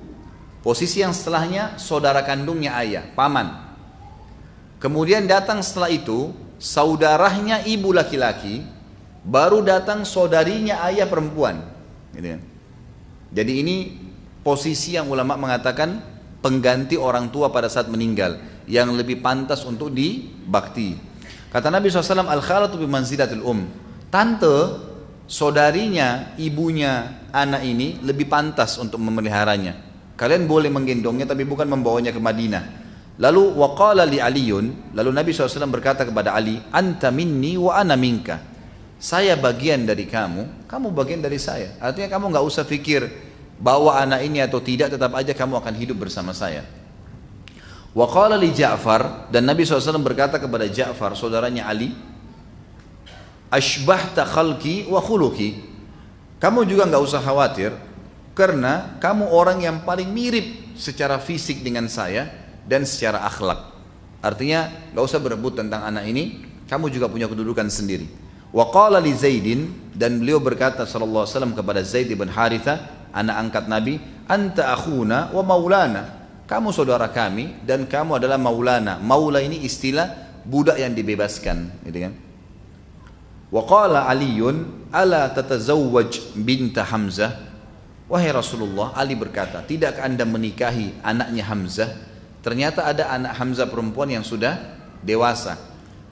posisi yang setelahnya saudara kandungnya ayah, paman. Kemudian datang setelah itu saudaranya ibu laki-laki, baru datang saudarinya ayah perempuan, gitu. Jadi ini posisi yang ulama mengatakan pengganti orang tua pada saat meninggal, yang lebih pantas untuk dibakti. Kata Nabi SAW, al-khalatu bimanzilatil tante, saudarinya, ibunya anak ini lebih pantas untuk memeliharanya. Kalian boleh menggendongnya tapi bukan membawanya ke Madinah. Lalu waqala li Aliyun, lalu Nabi SAW berkata kepada Ali, anta minni wa ana minka. Saya bagian dari kamu, kamu bagian dari saya. Artinya kamu nggak usah pikir bawa anak ini atau tidak, tetap aja kamu akan hidup bersama saya. Wa qala li Ja'far, dan Nabi SAW berkata kepada Ja'far, saudaranya Ali, ashbahta khalqi wa khuluqi. Kamu juga nggak usah khawatir, karena kamu orang yang paling mirip secara fisik dengan saya dan secara akhlak. Artinya nggak usah berebut tentang anak ini, kamu juga punya kedudukan sendiri. Wa qala li Zaidin, dan beliau berkata sallallahu alaihi wasallam kepada Zaid bin Haritha, anak angkat Nabi, anta akhuna wa maulana. Kamu saudara kami dan kamu adalah maulana. Maula ini istilah budak yang dibebaskan, gitu kan? Wa qala Aliun ala tatazawwaj binta Hamzah. Wahai Rasulullah, Ali berkata, tidakkah Anda menikahi anaknya Hamzah? Ternyata ada anak Hamzah perempuan yang sudah dewasa.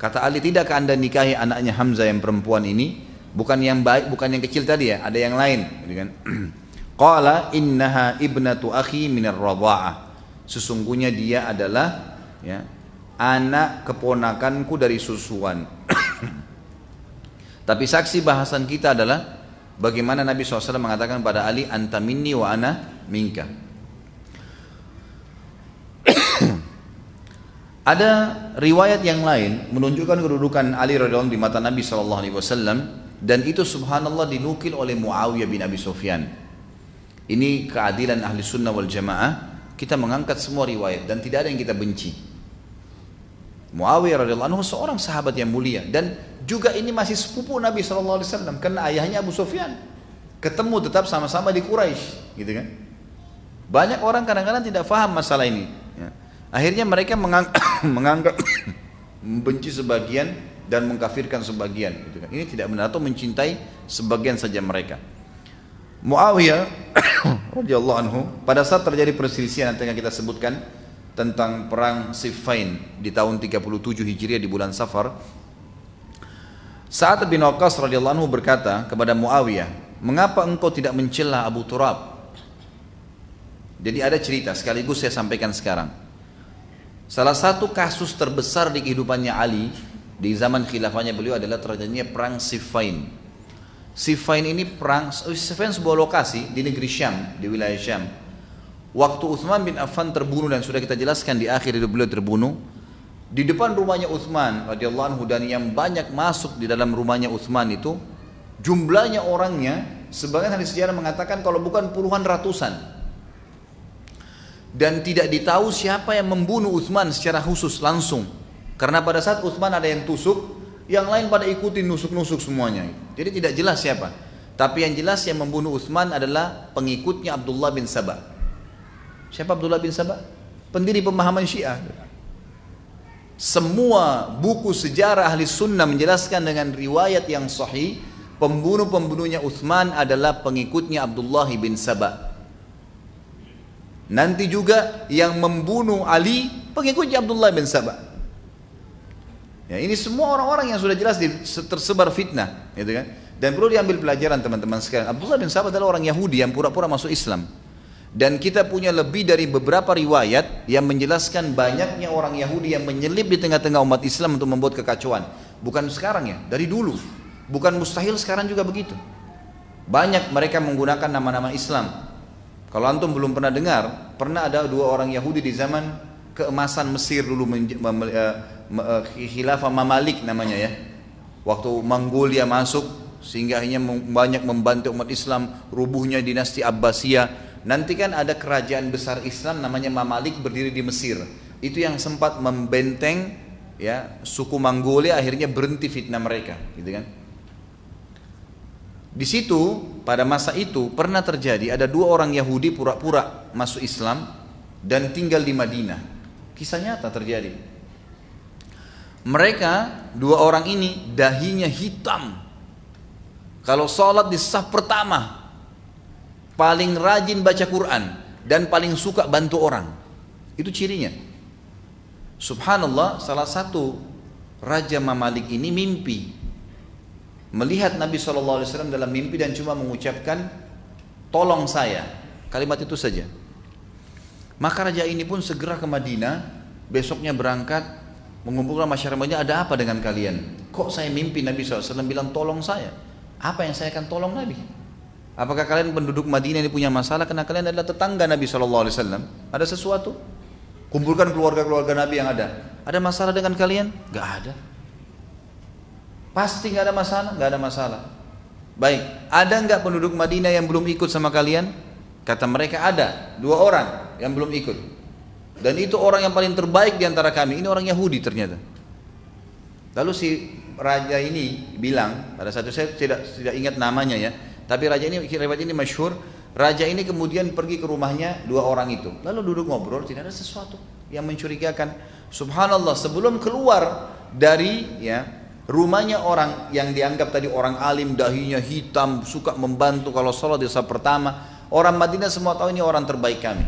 Kata Ali, tidakkah Anda nikahi anaknya Hamzah yang perempuan ini? Bukan yang baik, bukan yang kecil tadi ya, ada yang lain, gitu kan? Qala innaha ibnatu akhi minar radha'ah. Sesungguhnya dia adalah ya, anak keponakanku dari susuan. Tapi saksi bahasan kita adalah bagaimana Nabi SAW mengatakan pada Ali, anta minni wa ana minka. Ada riwayat yang lain menunjukkan kedudukan Ali radhiyallahu anhu di mata Nabi SAW, dan itu subhanallah dinukil oleh Muawiyah bin Abi Sufyan. Ini keadilan ahli sunnah wal jamaah. Kita mengangkat semua riwayat dan tidak ada yang kita benci. Muawiyah radhiyallahu anhu seorang sahabat yang mulia, dan juga ini masih sepupu Nabi SAW karena ayahnya Abu Sufyan. Ketemu tetap sama-sama di Quraisy, gitu kan? Banyak orang kadang-kadang tidak faham masalah ini. Ya. Akhirnya mereka menganggap membenci sebagian dan mengkafirkan sebagian, gitu kan? Ini tidak benar, atau mencintai sebagian saja mereka. Muawiyah radhiyallahu anhu, pada saat terjadi perselisihan yang kita sebutkan tentang perang Siffin di tahun 37 Hijriah di bulan Safar, Sa'ad bin Waqqas radhiyallahu anhu berkata kepada Muawiyah, mengapa engkau tidak mencela Abu Turab? Jadi ada cerita, sekaligus saya sampaikan sekarang. Salah satu kasus terbesar di kehidupannya Ali di zaman khilafahnya beliau adalah terjadinya perang Siffin. Siffin ini perang, Siffin sebuah lokasi di negeri Syam, di wilayah Syam. Waktu Uthman bin Affan terbunuh, dan sudah kita jelaskan di akhir hidup beliau terbunuh, di depan rumahnya Uthman radhiyallahu anhu, dan yang banyak masuk di dalam rumahnya Uthman itu jumlahnya orangnya, sebagian ahli sejarah mengatakan kalau bukan puluhan ratusan. Dan tidak ditahu siapa yang membunuh Uthman secara khusus langsung, karena pada saat Uthman ada yang tusuk, yang lain pada ikutin nusuk-nusuk semuanya. Jadi tidak jelas siapa. Tapi yang jelas yang membunuh Uthman adalah pengikutnya Abdullah bin Sabah. Siapa Abdullah bin Sabah? Pendiri pemahaman Syiah. Semua buku sejarah ahli sunnah menjelaskan dengan riwayat yang sahih, pembunuh-pembunuhnya Uthman adalah pengikutnya Abdullah bin Sabah. Nanti juga yang membunuh Ali pengikutnya Abdullah bin Sabah. Ya, ini semua orang-orang yang sudah jelas tersebar fitnah, gitu kan? Dan perlu diambil pelajaran teman-teman sekalian. Abdullah bin Sabah adalah orang Yahudi yang pura-pura masuk Islam. Dan kita punya lebih dari beberapa riwayat yang menjelaskan banyaknya orang Yahudi yang menyelip di tengah-tengah umat Islam untuk membuat kekacauan. Bukan sekarang ya, dari dulu. Bukan mustahil sekarang juga begitu. Banyak mereka menggunakan nama-nama Islam. Kalau antum belum pernah dengar, pernah ada dua orang Yahudi di zaman keemasan Mesir dulu, khilafah Mamalik namanya ya. Waktu Mongolia masuk, sehingga akhirnya banyak membantu umat Islam, rubuhnya dinasti Abbasiyah. Nanti kan ada kerajaan besar Islam namanya Mamalik berdiri di Mesir. Itu yang sempat membenteng ya suku Mongolia, akhirnya berhenti fitnah mereka, gitu kan. Di situ pada masa itu pernah terjadi ada dua orang Yahudi pura-pura masuk Islam dan tinggal di Madinah. Kisah nyata terjadi. Mereka dua orang ini dahinya hitam. Kalau sholat di saf pertama, paling rajin baca Quran dan paling suka bantu orang. Itu cirinya. Subhanallah, salah satu Raja Mamalik ini mimpi melihat Nabi SAW dalam mimpi dan cuma mengucapkan tolong saya, kalimat itu saja. Maka raja ini pun segera ke Madinah, besoknya berangkat mengumpulkan masyarakatnya, ada apa dengan kalian? Kok saya mimpi Nabi SAW bilang tolong saya? Apa yang saya akan tolong Nabi? Apakah kalian penduduk Madinah ini punya masalah karena kalian adalah tetangga Nabi SAW? Ada sesuatu? Kumpulkan keluarga-keluarga Nabi yang ada. Ada masalah dengan kalian? Gak ada. Pasti nggak ada masalah, nggak ada masalah. Baik, ada nggak penduduk Madinah yang belum ikut sama kalian? Kata mereka ada, 2 orang yang belum ikut. Dan itu orang yang paling terbaik di antara kami. Ini orang Yahudi ternyata. Lalu si raja ini bilang, pada saat itu saya tidak ingat namanya ya, tapi raja ini, riwayat ini masyhur. Raja ini kemudian pergi ke rumahnya dua orang itu, lalu duduk ngobrol, tidak ada sesuatu yang mencurigakan. Subhanallah, sebelum keluar dari rumahnya orang yang dianggap tadi orang alim, dahinya hitam, suka membantu kalau sholat di saat pertama, orang Madinah semua tahu ini orang terbaik kami.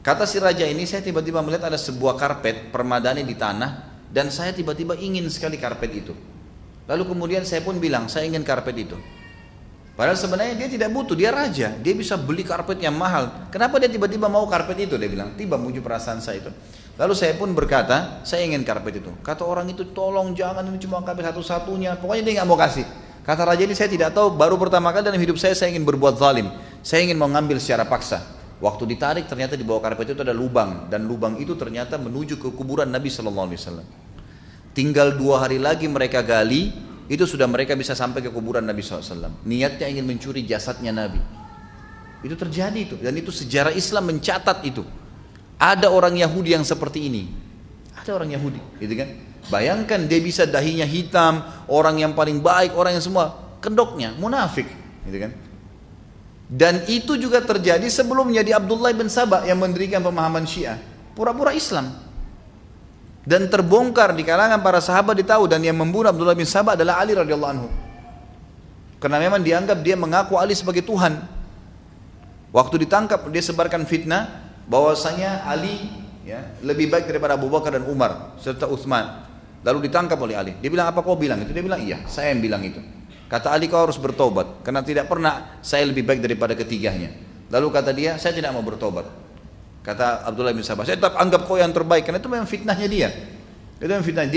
Kata si raja ini, saya tiba-tiba melihat ada sebuah karpet permadani di tanah, dan saya tiba-tiba ingin sekali karpet itu. Lalu kemudian saya pun bilang, saya ingin karpet itu. Padahal sebenarnya dia tidak butuh, dia raja, dia bisa beli karpet yang mahal. Kenapa dia tiba-tiba mau karpet itu? Dia bilang, tiba muncul perasaan saya itu. Lalu saya pun berkata, saya ingin karpet itu. Kata orang itu, tolong jangan, ini cuma karpet satu-satunya. Pokoknya dia nggak mau kasih. Kata raja ini, saya tidak tahu, baru pertama kali dalam hidup saya ingin berbuat zalim. Saya ingin mengambil secara paksa. Waktu ditarik ternyata di bawah karpet itu ada lubang, dan lubang itu ternyata menuju ke kuburan Nabi SAW. Tinggal 2 hari lagi mereka gali. Itu sudah mereka bisa sampai ke kuburan Nabi SAW. Niatnya ingin mencuri jasadnya Nabi. Itu terjadi itu. Dan itu sejarah Islam mencatat itu. Ada orang Yahudi yang seperti ini. Ada orang Yahudi, gitu kan? Bayangkan dia bisa dahinya hitam, orang yang paling baik, orang yang semua, kedoknya munafik, gitu kan? Dan itu juga terjadi sebelumnya di Abdullah bin Sabah yang mendirikan pemahaman Syiah. Pura-pura Islam. Dan terbongkar di kalangan para sahabat ditahu, dan yang membunuh Abdullah bin Sabah adalah Ali radhiyallahu anhu. Karena memang dianggap dia mengaku Ali sebagai Tuhan. Waktu ditangkap dia sebarkan fitnah bahwasanya Ali lebih baik daripada Abu Bakar dan Umar serta Utsman. Lalu ditangkap oleh Ali. Dia bilang, apa kau bilang itu? Dia bilang, iya, saya yang bilang itu. Kata Ali, kau harus bertobat karena tidak pernah saya lebih baik daripada ketiganya. Lalu kata dia, saya tidak mau bertobat. Kata Abdullah bin Sabah, saya tetap anggap kau yang terbaik, karena itu memang fitnahnya dia. Itu memang fitnah.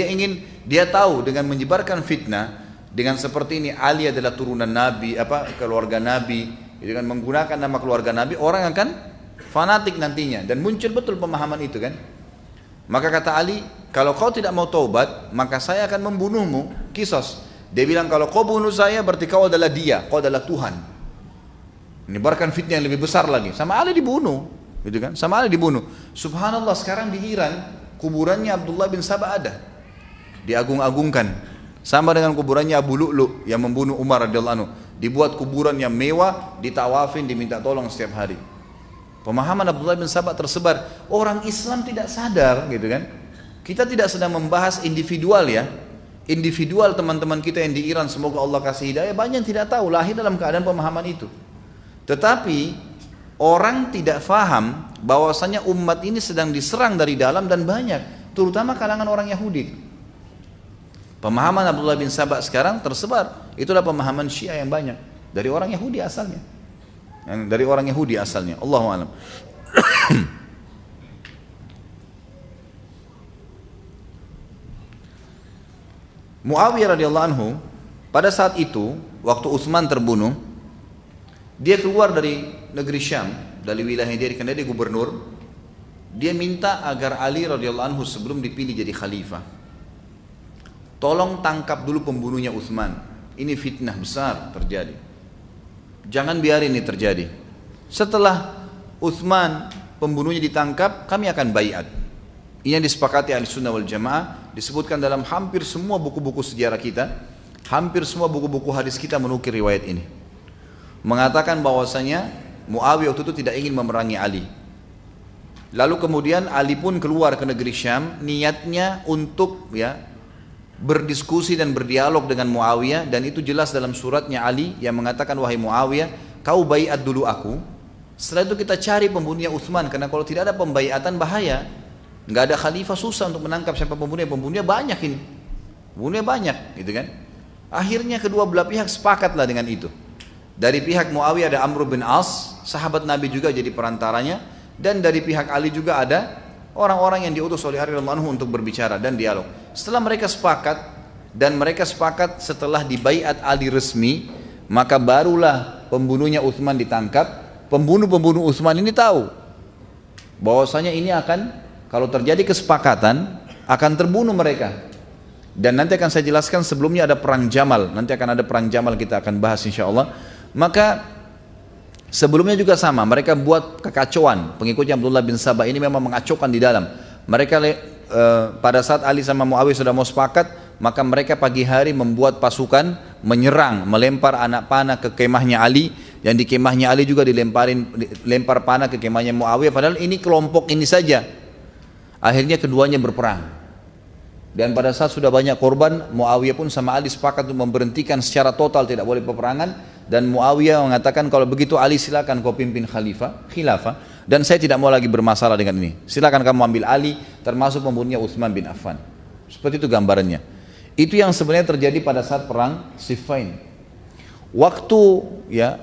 Dia tahu dengan menyebarkan fitnah, dengan seperti ini Ali adalah turunan Nabi, keluarga Nabi, dengan menggunakan nama keluarga Nabi, orang akan fanatik nantinya, dan muncul betul pemahaman itu kan. Maka kata Ali, kalau kau tidak mau taubat, maka saya akan membunuhmu, kisos. Dia bilang, kalau kau bunuh saya berarti kau adalah dia, kau adalah Tuhan. Menyebarkan fitnah yang lebih besar lagi. Sama Ali dibunuh. Gitu kan? Sama Ali dibunuh. Subhanallah, sekarang di Iran kuburannya Abdullah bin Sabah ada, diagung-agungkan, sama dengan kuburannya Abu Lu'lu yang membunuh Umar radhiyallahu anhu. Dibuat kuburan yang mewah, ditawafin, diminta tolong setiap hari. Pemahaman Abdullah bin Sabah tersebar. Orang Islam tidak sadar, gitu kan? Kita tidak sedang membahas individual ya. Individual teman-teman kita yang di Iran, semoga Allah kasih hidayah, banyak yang tidak tahu, lahir dalam keadaan pemahaman itu. Tetapi orang tidak faham bahwasanya umat ini sedang diserang dari dalam dan banyak, terutama kalangan orang Yahudi. Pemahaman Abdullah bin Sabah sekarang tersebar, itulah pemahaman Syiah yang banyak dari orang Yahudi asalnya. Dari orang Yahudi asalnya. Allahu a'lam. Muawiyah radhiyallahu anhu pada saat itu waktu Utsman terbunuh, dia keluar dari negeri Syam, dari wilayah dia, karena dia gubernur. Dia minta agar Ali radhiyallahu anhu sebelum dipilih jadi khalifah, tolong tangkap dulu pembunuhnya Utsman. Ini fitnah besar terjadi. Jangan biarin ini terjadi. Setelah Utsman pembunuhnya ditangkap, kami akan baiat. Ini yang disepakati Ahlussunnah wal Jamaah, disebutkan dalam hampir semua buku-buku sejarah kita, hampir semua buku-buku hadis kita menukil riwayat ini. Mengatakan bahwasanya Muawiyah waktu itu tidak ingin memerangi Ali. Lalu kemudian Ali pun keluar ke negeri Syam, niatnya untuk berdiskusi dan berdialog dengan Muawiyah, dan itu jelas dalam suratnya Ali yang mengatakan, wahai Muawiyah, kau baiat dulu aku. Setelah itu kita cari pembunuhnya Utsman, karena kalau tidak ada pembaiatan bahaya. Nggak ada khalifah, susah untuk menangkap siapa pembunuhnya. Pembunuhnya banyak ini, pembunuhnya banyak, gitu kan? Akhirnya kedua belah pihak sepakatlah dengan itu. Dari pihak Muawiyah ada Amr bin As, sahabat Nabi juga jadi perantaranya, dan dari pihak Ali juga ada orang-orang yang diutus oleh Ali radhiyallahu anhu untuk berbicara dan dialog. Setelah mereka sepakat, dan mereka sepakat setelah dibaiat Ali resmi, maka barulah pembunuhnya Utsman ditangkap. Pembunuh Utsman ini tahu bahwasanya ini akan, kalau terjadi kesepakatan, akan terbunuh mereka. Dan nanti akan saya jelaskan, sebelumnya ada perang Jamal, nanti akan ada perang Jamal, kita akan bahas insyaallah. Maka sebelumnya juga sama, mereka buat kekacauan. Pengikutnya Abdullah bin Sabah ini memang mengacaukan di dalam. Mereka pada saat Ali sama Muawiyah sudah mau sepakat, maka mereka pagi hari membuat pasukan menyerang, melempar anak panah ke kemahnya Ali, dan di kemahnya Ali juga dilempar panah ke kemahnya Muawiyah, padahal ini kelompok ini saja. Akhirnya keduanya berperang. Dan pada saat sudah banyak korban, Muawiyah pun sama Ali sepakat untuk memberhentikan secara total, tidak boleh peperangan. Dan Muawiyah mengatakan, kalau begitu Ali silakan kau pimpin khilafah, dan saya tidak mau lagi bermasalah dengan ini. Silakan kamu ambil Ali, termasuk membunuhnya Utsman bin Affan. Seperti itu gambarannya. Itu yang sebenarnya terjadi pada saat perang Siffin. Waktu ya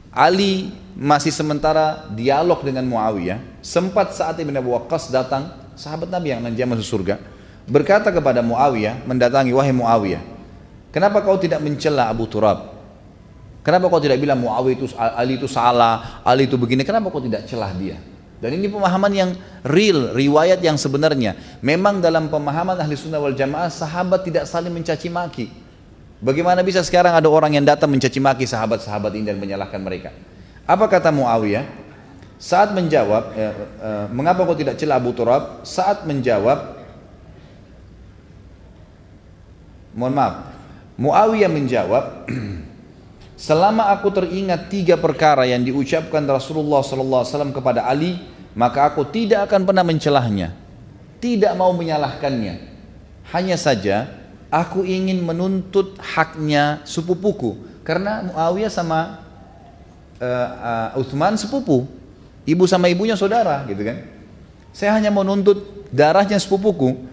Ali masih sementara dialog dengan Muawiyah, sempat saat Ibn Abu Waqqas datang, sahabat Nabi yang nanti masuk surga, berkata kepada Muawiyah, mendatangi, wahai Muawiyah, kenapa kau tidak mencela Abu Turab? Kenapa kau tidak bilang Muawiyah itu, Ali itu salah, Ali itu begini, kenapa kau tidak celah dia? Dan ini pemahaman yang real, riwayat yang sebenarnya. Memang dalam pemahaman ahli sunnah wal jamaah, sahabat tidak saling mencaci maki. Bagaimana bisa sekarang ada orang yang datang mencaci maki sahabat-sahabat ini dan menyalahkan mereka? Apa kata Muawiyah? Saat menjawab, mengapa kau tidak celah Abu Turab? Saat menjawab, mohon maaf, Muawiyah menjawab, selama aku teringat 3 perkara yang diucapkan Rasulullah SAW kepada Ali, maka aku tidak akan pernah mencelahnya, tidak mau menyalahkannya. Hanya saja aku ingin menuntut haknya sepupuku, karena Muawiyah sama Utsman sepupu, ibu sama ibunya saudara, gitu kan. Saya hanya mau nuntut darahnya sepupuku,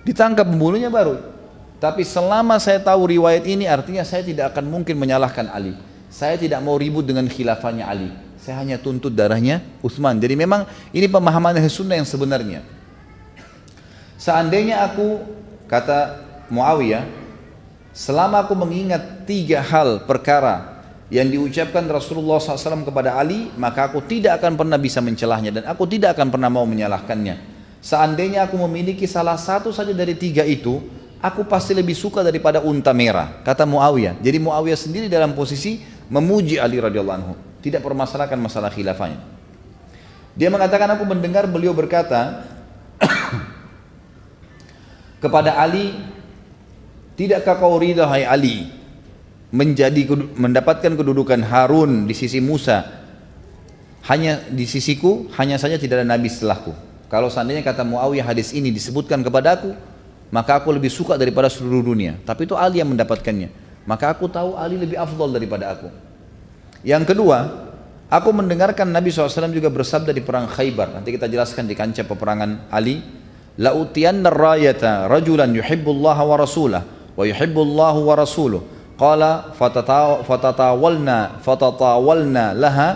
ditangkap pembunuhnya baru. Tapi selama saya tahu riwayat ini, artinya saya tidak akan mungkin menyalahkan Ali. Saya tidak mau ribut dengan khilafahnya Ali. Saya hanya tuntut darahnya Utsman. Jadi memang ini pemahaman ahli sunnah yang sebenarnya. Seandainya aku, kata Muawiyah, selama aku mengingat 3 hal perkara yang diucapkan Rasulullah SAW kepada Ali, maka aku tidak akan pernah bisa mencelahnya dan aku tidak akan pernah mau menyalahkannya. Seandainya aku memiliki salah satu saja dari 3 itu, aku pasti lebih suka daripada unta merah, kata Muawiyah. Jadi Muawiyah sendiri dalam posisi memuji Ali radhiyallahu anhu, tidak permasalahkan masalah khilafahnya. Dia mengatakan, aku mendengar beliau berkata kepada Ali, tidakkah kau ridha hai Ali mendapatkan kedudukan Harun di sisi Musa, hanya di sisiku, hanya saja tidak ada nabi setelahku. Kalau seandainya, kata Muawiyah, hadis ini disebutkan kepadaku, maka aku lebih suka daripada seluruh dunia. Tapi itu Ali yang mendapatkannya, maka aku tahu Ali lebih afdal daripada aku. Yang kedua, aku mendengarkan Nabi SAW juga bersabda di perang Khaybar, nanti kita jelaskan di kancah peperangan Ali, la utiyanna rayata rajulan yuhibbullaha wa rasulah wa yuhibbullahu wa rasuluh, qala fatatawalna laha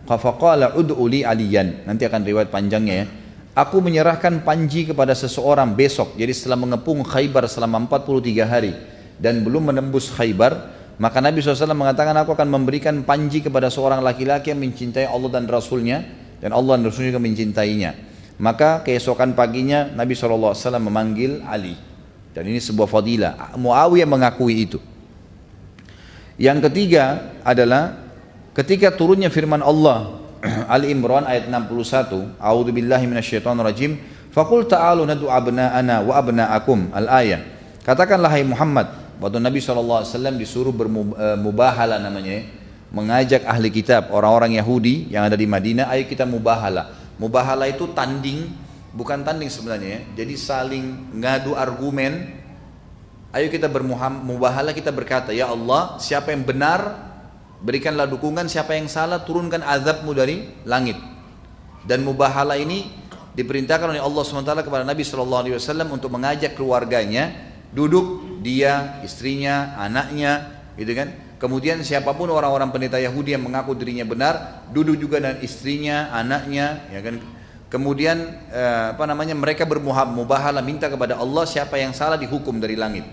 faqala ud'u li aliyan. Nanti akan riwayat panjangnya ya. Aku menyerahkan panji kepada seseorang besok, jadi setelah mengepung Khaybar selama 43 hari dan belum menembus Khaybar, maka Nabi SAW mengatakan, aku akan memberikan panji kepada seorang laki-laki yang mencintai Allah dan Rasulnya, dan Allah dan Rasulnya juga mencintainya. Maka keesokan paginya Nabi SAW memanggil Ali, dan ini sebuah fadilah. Muawiyah mengakui itu. Yang ketiga adalah ketika turunnya firman Allah Ali Imran ayat 61, a'udzubillahi minasyaitonirrajim, faqul ta'alu nad'u abna'ana wa abna'akum, al-ayah. Katakanlah hai Muhammad, waktu Nabi SAW disuruh bermubahala namanya, mengajak ahli kitab, orang-orang Yahudi yang ada di Madinah, ayo kita mubahala. Mubahala itu tanding, bukan tanding sebenarnya ya, jadi saling ngadu argumen. Ayo kita bermubahala, kita berkata, ya Allah, siapa yang benar berikanlah dukungan, siapa yang salah turunkan azabmu dari langit. Dan mubahala ini diperintahkan oleh Allah SWT kepada Nabi SAW untuk mengajak keluarganya duduk, dia, istrinya, anaknya, gitu kan. Kemudian siapapun orang-orang pendeta Yahudi yang mengaku dirinya benar, duduk juga dengan istrinya, anaknya, ya kan. Kemudian mereka bermubahala, minta kepada Allah siapa yang salah dihukum dari langit.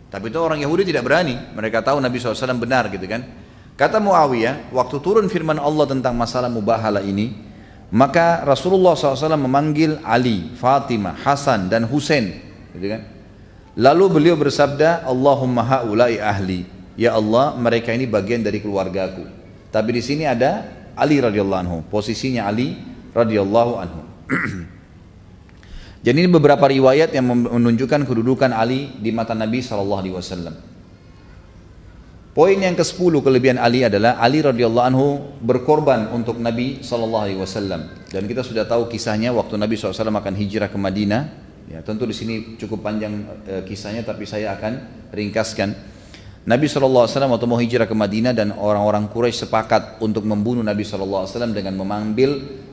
Tapi itu orang Yahudi tidak berani, mereka tahu Nabi SAW benar, gitu kan. Kata Muawiyah, waktu turun firman Allah tentang masalah mubahala ini, maka Rasulullah SAW memanggil Ali, Fatimah, Hasan dan Husain, gitu kan? Lalu beliau bersabda, Allahumma haulai ahli, ya Allah, mereka ini bagian dari keluargaku. Tapi di sini ada Ali radhiyallahu anhu, posisinya Ali radhiyallahu anhu. Jadi ini beberapa riwayat yang menunjukkan kedudukan Ali di mata Nabi SAW. Poin yang ke-10 kelebihan Ali adalah Ali radhiyallahu anhu berkorban untuk Nabi SAW. Dan kita sudah tahu kisahnya waktu Nabi SAW akan hijrah ke Madinah. Ya, tentu di sini cukup panjang kisahnya, tapi saya akan ringkaskan. Nabi SAW waktu mau hijrah ke Madinah dan orang-orang Quraisy sepakat untuk membunuh Nabi SAW dengan memanggil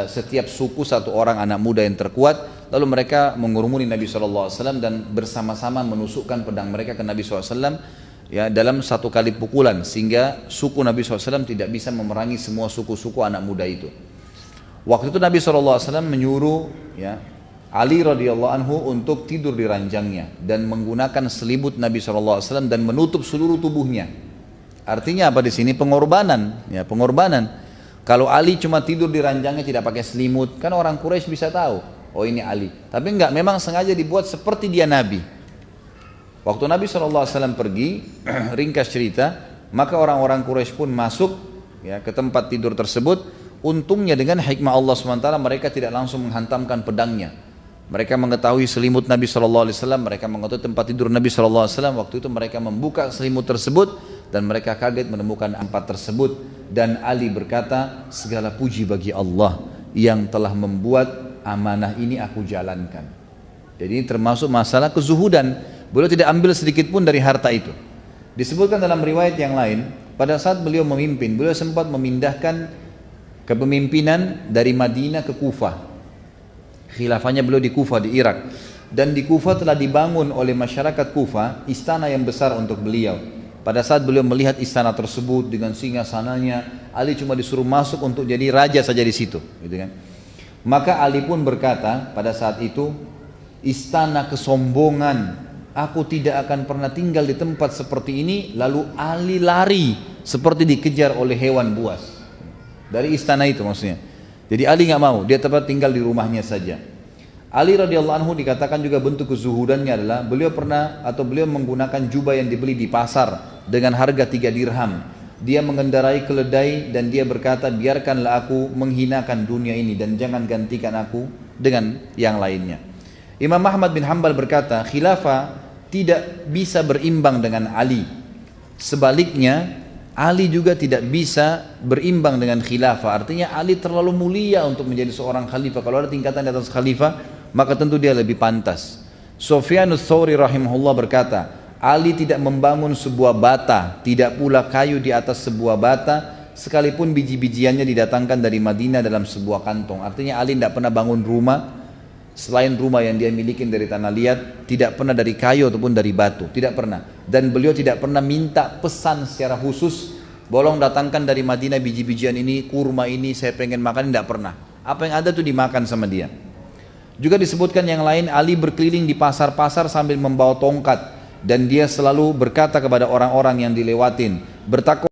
setiap suku satu orang anak muda yang terkuat. Lalu mereka mengurumuni Nabi SAW dan bersama-sama menusukkan pedang mereka ke Nabi SAW, ya, dalam satu kali pukulan, sehingga suku Nabi SAW tidak bisa memerangi semua suku-suku anak muda itu. Waktu itu Nabi SAW menyuruh, ya, Ali radhiyallahu anhu untuk tidur di ranjangnya dan menggunakan selimut Nabi SAW dan menutup seluruh tubuhnya. Artinya apa di sini? Pengorbanan, ya, pengorbanan. Kalau Ali cuma tidur di ranjangnya tidak pakai selimut, kan orang Quraisy bisa tahu, oh ini Ali. Tapi enggak, memang sengaja dibuat seperti dia Nabi. Waktu Nabi SAW pergi, ringkas cerita, maka orang-orang Quraisy pun masuk, ya, ke tempat tidur tersebut. Untungnya dengan hikmah Allah SWT mereka tidak langsung menghantamkan pedangnya. Mereka mengetahui selimut Nabi SAW, mereka mengetahui tempat tidur Nabi SAW. Waktu itu mereka membuka selimut tersebut dan mereka kaget menemukan empat tersebut. Dan Ali berkata, segala puji bagi Allah yang telah membuat amanah ini aku jalankan. Jadi ini termasuk masalah kezuhudan. Beliau tidak ambil sedikit pun dari harta itu. Disebutkan dalam riwayat yang lain, pada saat beliau memimpin, beliau sempat memindahkan kepemimpinan dari Madinah ke Kufah. Khilafahnya beliau di Kufah, di Irak. Dan di Kufah telah dibangun oleh masyarakat Kufah istana yang besar untuk beliau. Pada saat beliau melihat istana tersebut dengan singgasananya, Ali cuma disuruh masuk untuk jadi raja saja di situ, gitu kan. Maka Ali pun berkata pada saat itu, istana kesombongan, aku tidak akan pernah tinggal di tempat seperti ini. Lalu Ali lari seperti dikejar oleh hewan buas dari istana itu maksudnya. Jadi Ali nggak mau, dia tetap tinggal di rumahnya saja. Ali radhiyallahu anhu dikatakan juga bentuk kezuhudannya adalah beliau menggunakan jubah yang dibeli di pasar dengan harga 3 dirham. Dia mengendarai keledai dan dia berkata, biarkanlah aku menghinakan dunia ini dan jangan gantikan aku dengan yang lainnya. Imam Ahmad bin Hanbal berkata, khilafah tidak bisa berimbang dengan Ali. Sebaliknya, Ali juga tidak bisa berimbang dengan khilafah. Artinya Ali terlalu mulia untuk menjadi seorang khalifah. Kalau ada tingkatan di atas khalifah, maka tentu dia lebih pantas. Sufyanus Tsauri rahimahullah berkata, Ali tidak membangun sebuah bata, tidak pula kayu di atas sebuah bata, sekalipun biji-bijiannya didatangkan dari Madinah dalam sebuah kantong. Artinya Ali tidak pernah bangun rumah selain rumah yang dia miliki dari tanah liat, tidak pernah dari kayu ataupun dari batu, tidak pernah. Dan beliau tidak pernah minta pesan secara khusus, bolong datangkan dari Madinah biji-bijian ini, kurma ini, saya pengen makan, tidak pernah. Apa yang ada tuh dimakan sama dia. Juga disebutkan yang lain, Ali berkeliling di pasar-pasar sambil membawa tongkat, dan dia selalu berkata kepada orang-orang yang dilewatin, bertakwa